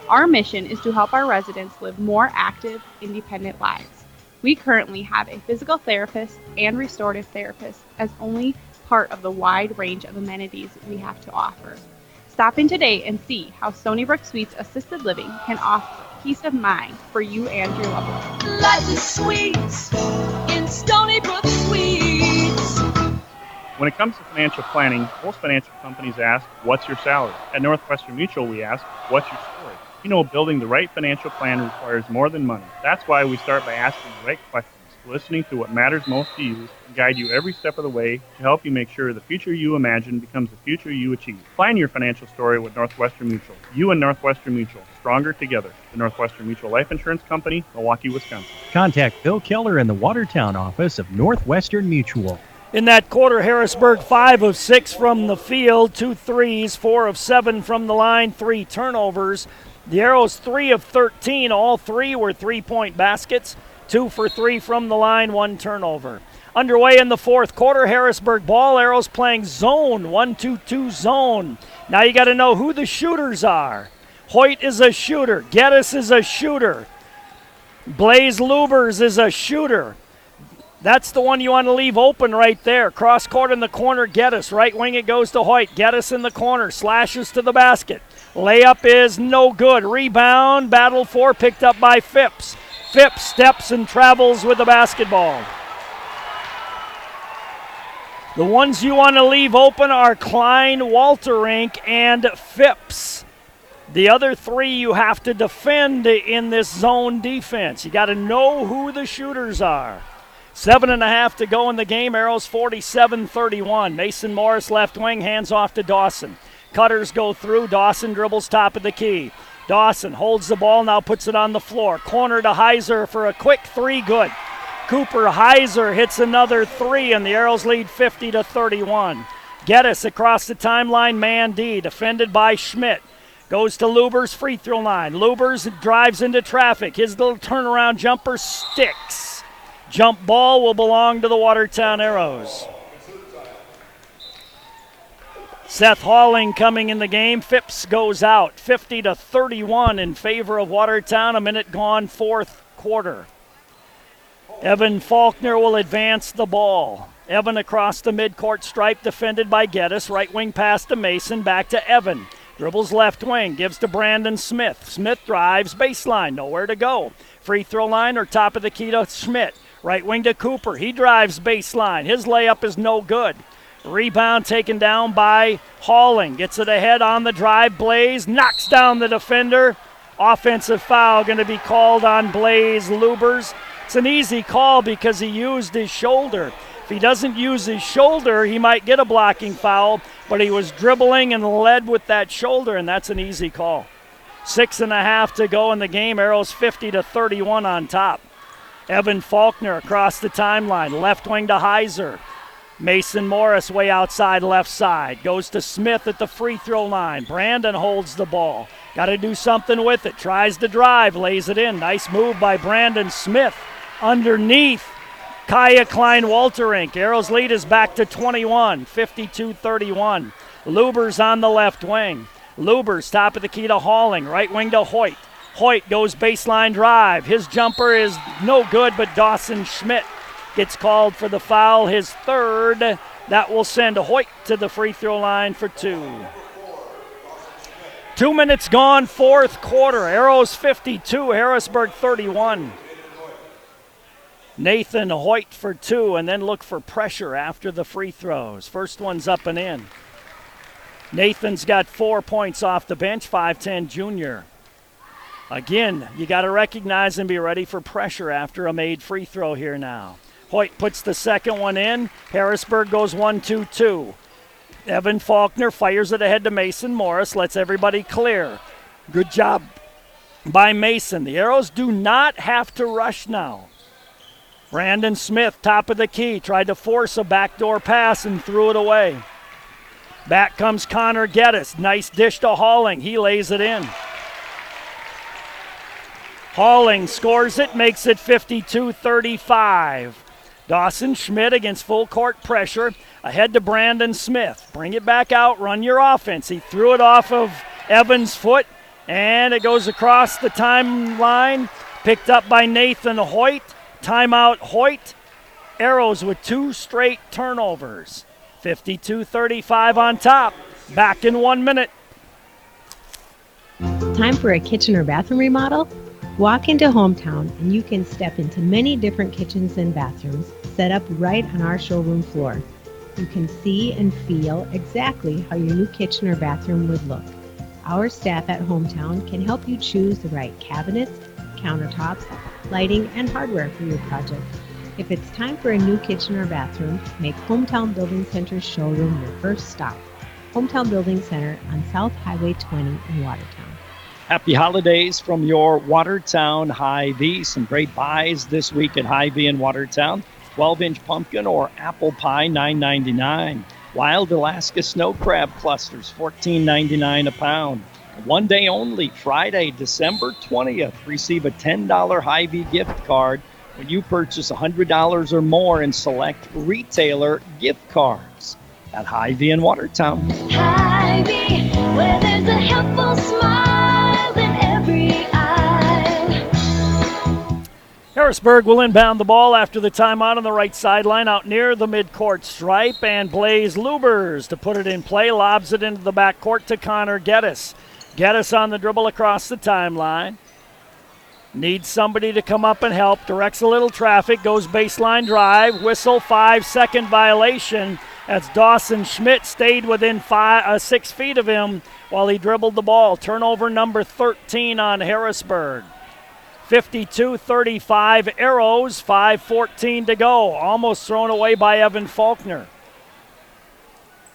Our mission is to help our residents live more active, independent lives. We currently have a physical therapist and restorative therapist as only part of the wide range of amenities we have to offer. Stop in today and see how Stony Brook Suites Assisted Living can offer peace of mind for you and your loved ones. Life is sweet in Stony Brook Suites. When it comes to financial planning, most financial companies ask, what's your salary? At Northwestern Mutual, we ask, what's your story? You know, building the right financial plan requires more than money. That's why we start by asking the right questions, listening to what matters most to you, and guide you every step of the way to help you make sure the future you imagine becomes the future you achieve. Plan your financial story with Northwestern Mutual. You and Northwestern Mutual, stronger together. The Northwestern Mutual Life Insurance Company, Milwaukee, Wisconsin. Contact Bill Keller in the Watertown office of Northwestern Mutual. In that quarter, Harrisburg 5 of 6 from the field, 2 threes, 4 of 7 from the line, 3 turnovers. The Arrows 3 of 13, all 3 were 3-point baskets, 2 for 3 from the line, 1 turnover. Underway in the fourth quarter, Harrisburg ball, Arrows playing zone, 1-2-2 zone. Now you got to know who the shooters are. Hoyt is a shooter. Geddes is a shooter. Blaze Lubers is a shooter. That's the one you want to leave open right there. Cross court in the corner, Geddes. Right wing it goes to Hoyt. Geddes in the corner, slashes to the basket. Layup is no good. Rebound, battle for, picked up by Phipps. Phipps steps and travels with the basketball. The ones you want to leave open are Klein, Walterink, and Phipps. The other 3 you have to defend in this zone defense. You got to know who the shooters are. 7.5 to go in the game. Arrows 47-31. Mason Morris left wing, hands off to Dawson. Cutters go through. Dawson dribbles top of the key. Dawson holds the ball, now puts it on the floor. Corner to Heiser for a quick 3, good. Cooper Heiser hits another 3, and the Arrows lead 50-31. Geddes across the timeline, man D, defended by Schmidt. Goes to Lubers' free throw line. Lubers drives into traffic. His little turnaround jumper sticks. Jump ball will belong to the Watertown Arrows. Seth Halling coming in the game. Phipps goes out. 50-31 in favor of Watertown. A minute gone, fourth quarter. Evan Faulkner will advance the ball. Evan across the midcourt stripe, defended by Geddes. Right wing pass to Mason, back to Evan. Dribbles left wing, gives to Brandon Smith. Smith drives, baseline, nowhere to go. Free throw line or top of the key to Schmidt. Right wing to Cooper. He drives baseline. His layup is no good. Rebound taken down by Halling. Gets it ahead on the drive. Blaze knocks down the defender. Offensive foul going to be called on Blaze Lubers. It's an easy call because he used his shoulder. If he doesn't use his shoulder, he might get a blocking foul, but he was dribbling and led with that shoulder, and that's an easy call. 6.5 to go in the game. Arrows 50-31 on top. Evan Faulkner across the timeline. Left wing to Heiser. Mason Morris way outside left side. Goes to Smith at the free throw line. Brandon holds the ball. Got to do something with it. Tries to drive. Lays it in. Nice move by Brandon Smith. Underneath Kaya Klein-Walterink. Arrows lead is back to 21. 52-31. Lubers on the left wing. Lubers top of the key to Halling. Right wing to Hoyt. Hoyt goes baseline drive. His jumper is no good, but Dawson Schmidt gets called for the foul, his third. That will send Hoyt to the free throw line for 2. 2 minutes gone, fourth quarter. Arrows 52, Harrisburg 31. Nathan Hoyt for 2, and then look for pressure after the free throws. First one's up and in. Nathan's got 4 points off the bench, 5'10 junior. Again, you got to recognize and be ready for pressure after a made free throw here now. Hoyt puts the second one in. Harrisburg goes 1-2-2. Evan Faulkner fires it ahead to Mason Morris, lets everybody clear. Good job by Mason. The Arrows do not have to rush now. Brandon Smith, top of the key, tried to force a backdoor pass and threw it away. Back comes Connor Geddes. Nice dish to Halling. He lays it in. Halling scores it, makes it 52-35. Dawson Schmidt against full court pressure. Ahead to Brandon Smith. Bring it back out, run your offense. He threw it off of Evans' foot, and it goes across the timeline. Picked up by Nathan Hoyt. Timeout Hoyt. Arrows with 2 straight turnovers. 52-35 on top. Back in 1 minute. Time for a kitchen or bathroom remodel? Walk into Hometown and you can step into many different kitchens and bathrooms set up right on our showroom floor. You can see and feel exactly how your new kitchen or bathroom would look. Our staff at Hometown can help you choose the right cabinets, countertops, lighting, and hardware for your project. If it's time for a new kitchen or bathroom, make Hometown Building Center's showroom your first stop. Hometown Building Center on South Highway 20 in Watertown. Happy holidays from your Watertown Hy-Vee. Some great buys this week at Hy-Vee in Watertown. 12-inch pumpkin or apple pie, $9.99. Wild Alaska snow crab clusters, $14.99 a pound. One day only, Friday, December 20th. Receive a $10 Hy-Vee gift card when you purchase $100 or more in select retailer gift cards at Hy-Vee in Watertown. Hy-Vee, where there's a helpful smile in every eye. Harrisburg will inbound the ball after the timeout on the right sideline out near the midcourt stripe, and Blaze Lubers to put it in play, lobs it into the backcourt to Connor Geddes. Geddes on the dribble across the timeline. Needs somebody to come up and help. Directs a little traffic. Goes baseline drive. Whistle, 5-second violation. As Dawson Schmidt stayed within 6 feet of him while he dribbled the ball. Turnover number 13 on Harrisburg. 52-35 Arrows. 5:14 to go. Almost thrown away by Evan Faulkner.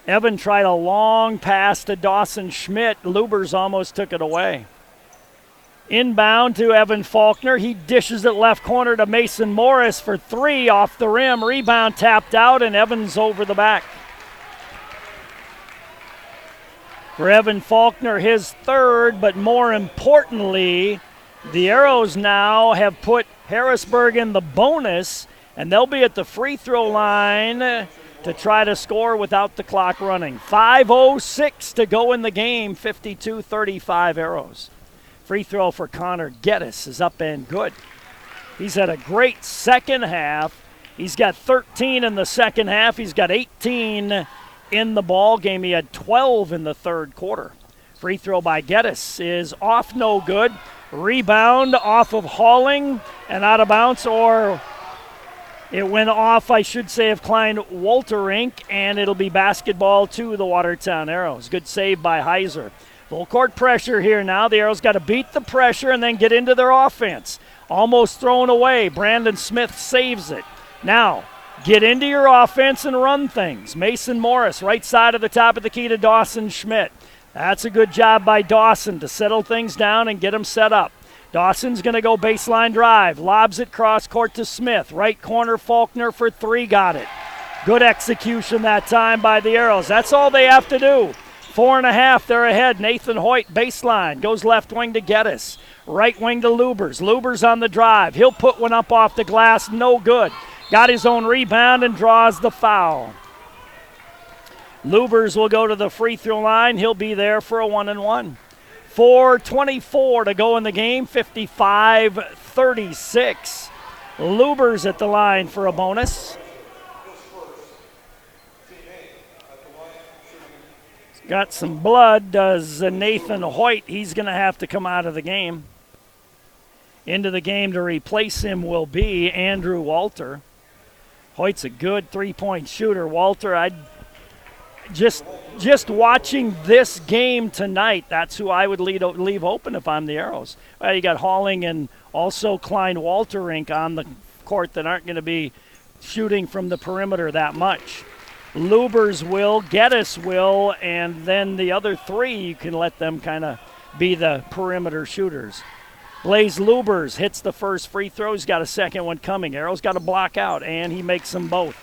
Evan tried a long pass to Dawson Schmidt. Lubers almost took it away. Inbound to Evan Faulkner. He dishes it left corner to Mason Morris for 3 off the rim. Rebound tapped out, and Evans over the back. For Evan Faulkner, his third, but more importantly, the Arrows now have put Harrisburg in the bonus, and they'll be at the free throw line to try to score without the clock running. 5:06 to go in the game, 52-35 Arrows. Free throw for Connor Geddes is up and good. He's had a great second half. He's got 13 in the second half. He's got 18 in the ball game. He had 12 in the third quarter. Free throw by Geddes is off, no good. Rebound off of Halling and out of bounds, or it went off, I should say, of Klein Walterink, and it'll be basketball to the Watertown Arrows. Good save by Heiser. Full court pressure here now. The Arrows got to beat the pressure and then get into their offense. Almost thrown away. Brandon Smith saves it. Now, get into your offense and run things. Mason Morris, right side of the top of the key to Dawson Schmidt. That's a good job by Dawson to settle things down and get them set up. Dawson's going to go baseline drive. Lobs it cross court to Smith. Right corner, Faulkner for 3, got it. Good execution that time by the Arrows. That's all they have to do. 4.5, they're ahead. Nathan Hoyt, baseline, goes left wing to Geddes. Right wing to Lubers. Lubers on the drive. He'll put one up off the glass, no good. Got his own rebound and draws the foul. Lubers will go to the free throw line. He'll be there for a 1-and-1. 4:24 to go in the game, 55-36. Lubers at the line for a bonus. Got some blood, does Nathan Hoyt. He's going to have to come out of the game. Into the game to replace him will be Andrew Walter. Hoyt's a good three-point shooter. Walter, I'd just watching this game tonight, that's who I would leave open if I'm the Arrows. Well, you got Halling and also Klein Walterink on the court that aren't going to be shooting from the perimeter that much. Lubers will, Geddes will, and then the other three, you can let them kind of be the perimeter shooters. Blaze Lubers hits the first free throw. He's got a second one coming. Arrows got to block out, and he makes them both.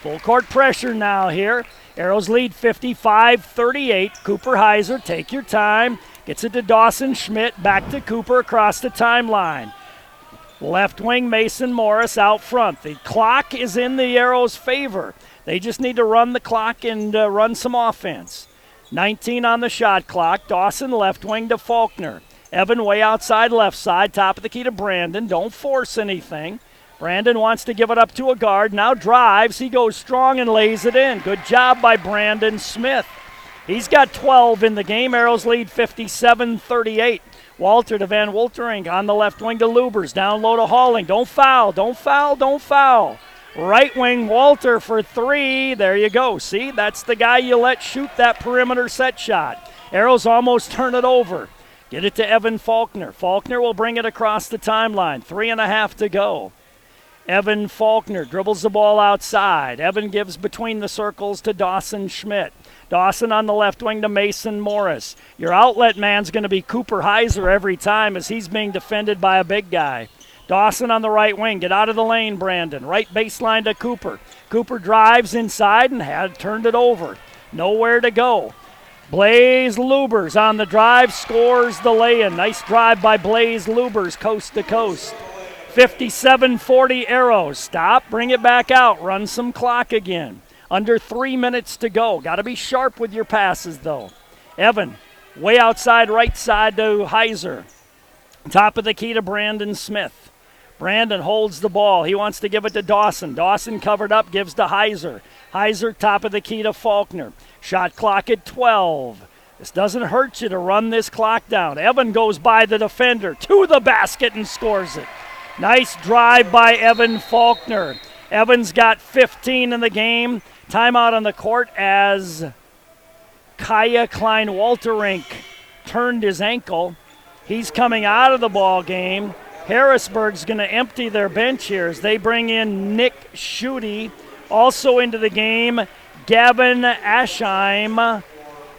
Full court pressure now here. Arrows lead 55-38. Cooper Heiser, take your time. Gets it to Dawson Schmidt. Back to Cooper across the timeline. Left wing Mason Morris out front. The clock is in the Arrows' favor. They just need to run the clock and run some offense. 19 on the shot clock. Dawson left wing to Faulkner. Evan way outside left side. Top of the key to Brandon. Don't force anything. Brandon wants to give it up to a guard. Now drives. He goes strong and lays it in. Good job by Brandon Smith. He's got 12 in the game. Arrows lead 57-38. Walter to Van Woltering on the left wing to Lubers. Down low to Halling. Don't foul. Don't foul. Don't foul. Right wing Walter for three. There you go. See, that's the guy you let shoot that perimeter set shot. Arrows almost turn it over. Get it to Evan Faulkner. Faulkner will bring it across the timeline. 3.5 to go. Evan Faulkner dribbles the ball outside. Evan gives between the circles to Dawson Schmidt. Dawson on the left wing to Mason Morris. Your outlet man's going to be Cooper Heiser every time as he's being defended by a big guy. Dawson on the right wing. Get out of the lane, Brandon. Right baseline to Cooper. Cooper drives inside and had turned it over. Nowhere to go. Blaze Lubers on the drive, scores the lay-in. Nice drive by Blaze Lubers, coast to coast. 57-40 Arrows. Stop, bring it back out, run some clock again. Under 3 minutes to go. Got to be sharp with your passes, though. Evan, way outside right side to Heiser. Top of the key to Brandon Smith. Brandon holds the ball. He wants to give it to Dawson. Dawson covered up, gives to Heiser. Heiser top of the key to Faulkner. Shot clock at 12. This doesn't hurt you to run this clock down. Evan goes by the defender to the basket and scores it. Nice drive by Evan Faulkner. Evan's got 15 in the game. Timeout on the court as Kaya Klein-Walterink turned his ankle. He's coming out of the ball game. Harrisburg's going to empty their bench here as they bring in Nick Schutte. Also into the game, Gavin Aschheim.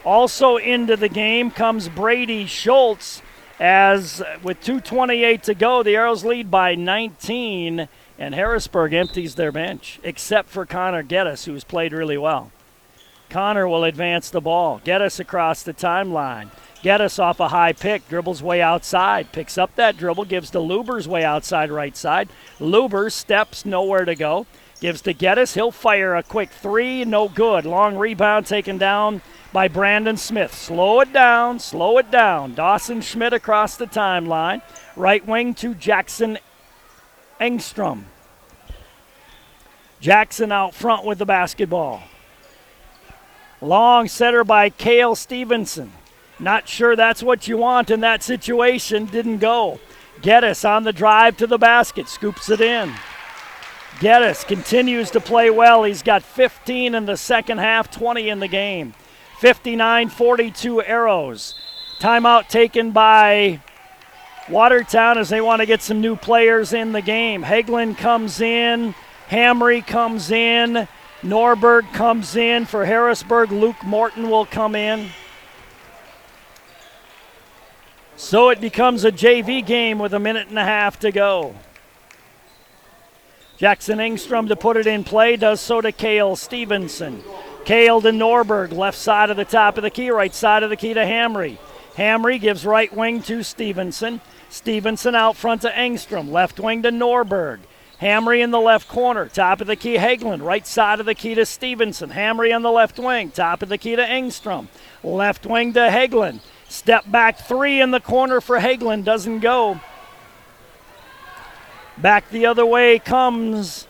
Also into the game comes Brady Schultz. As with 2:28 to go, the Arrows lead by 19, and Harrisburg empties their bench, except for Connor Geddes, who's played really well. Connor will advance the ball. Geddes across the timeline. Geddes off a high pick, dribbles way outside, picks up that dribble, gives to Lubers way outside right side. Lubers steps, nowhere to go. Gives to Geddes, he'll fire a quick three, no good. Long rebound taken down by Brandon Smith. Slow it down, slow it down. Dawson Schmidt across the timeline. Right wing to Jackson Engstrom. Jackson out front with the basketball. Long setter by Cale Stevenson. Not sure that's what you want in that situation. Didn't go. Geddes on the drive to the basket. Scoops it in. Geddes continues to play well. He's got 15 in the second half, 20 in the game. 59-42 Arrows. Timeout taken by Watertown as they want to get some new players in the game. Hagelin comes in. Hamry comes in. Norberg comes in for Harrisburg. Luke Morton will come in. So it becomes a JV game with 1.5 minutes to go. Jackson Engstrom to put it in play, does so to Cale Stevenson. Cale to Norberg, left side of the top of the key, right side of the key to Hamry. Hamry gives right wing to Stevenson. Stevenson out front to Engstrom, left wing to Norberg. Hamry in the left corner, top of the key Hagelin, right side of the key to Stevenson. Hamry on the left wing, top of the key to Engstrom. Left wing to Hagelin. Step back three in the corner for Hagelin, doesn't go. Back the other way comes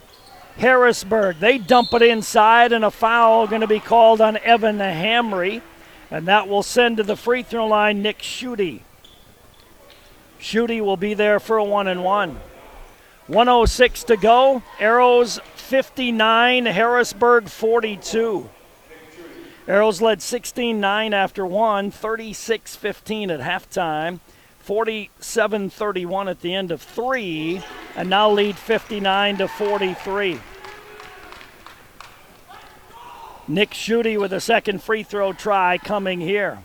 Harrisburg. They dump it inside, and a foul going to be called on Evan Hamry, and that will send to the free throw line Nick Schutte. Schutte will be there for a 1-1. 1:06 to go. Arrows 59, Harrisburg 42. Arrows led 16-9 after 1, 36-15 at halftime, 47-31 at the end of 3, and now lead 59-43. Nick Schutte with a second free throw try coming here.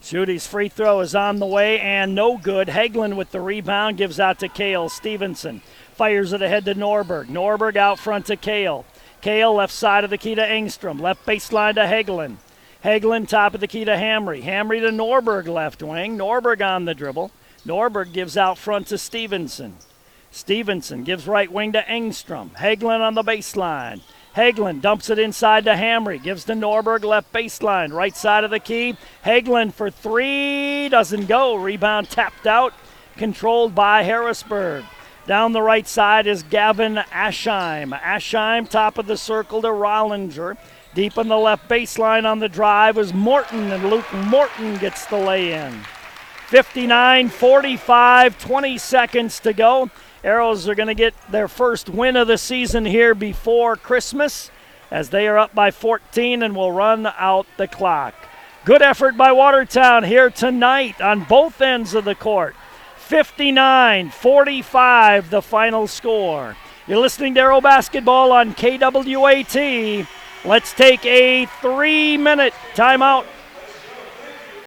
Schutte's free throw is on the way and no good. Hagelin with the rebound, gives out to Cale. Stevenson fires it ahead to Norberg. Norberg out front to Cale. Cale left side of the key to Engstrom. Left baseline to Hagelin. Hagelin top of the key to Hamry. Hamry to Norberg left wing. Norberg on the dribble. Norberg gives out front to Stevenson. Stevenson gives right wing to Engstrom. Hagelin on the baseline. Hagelin dumps it inside to Hamry. Gives to Norberg left baseline. Right side of the key. Hagelin for 3. Doesn't go. Rebound tapped out. Controlled by Harrisburg. Down the right side is Gavin Aschheim. Aschheim top of the circle to Rollinger. Deep on the left baseline on the drive is Morton, and Luke Morton gets the lay-in. 59-45, 20 seconds to go. Arrows are going to get their first win of the season here before Christmas as they are up by 14 and will run out the clock. Good effort by Watertown here tonight on both ends of the court. 59-45 the final score. You're listening to Arrow Basketball on KWAT. Let's take a 3-minute timeout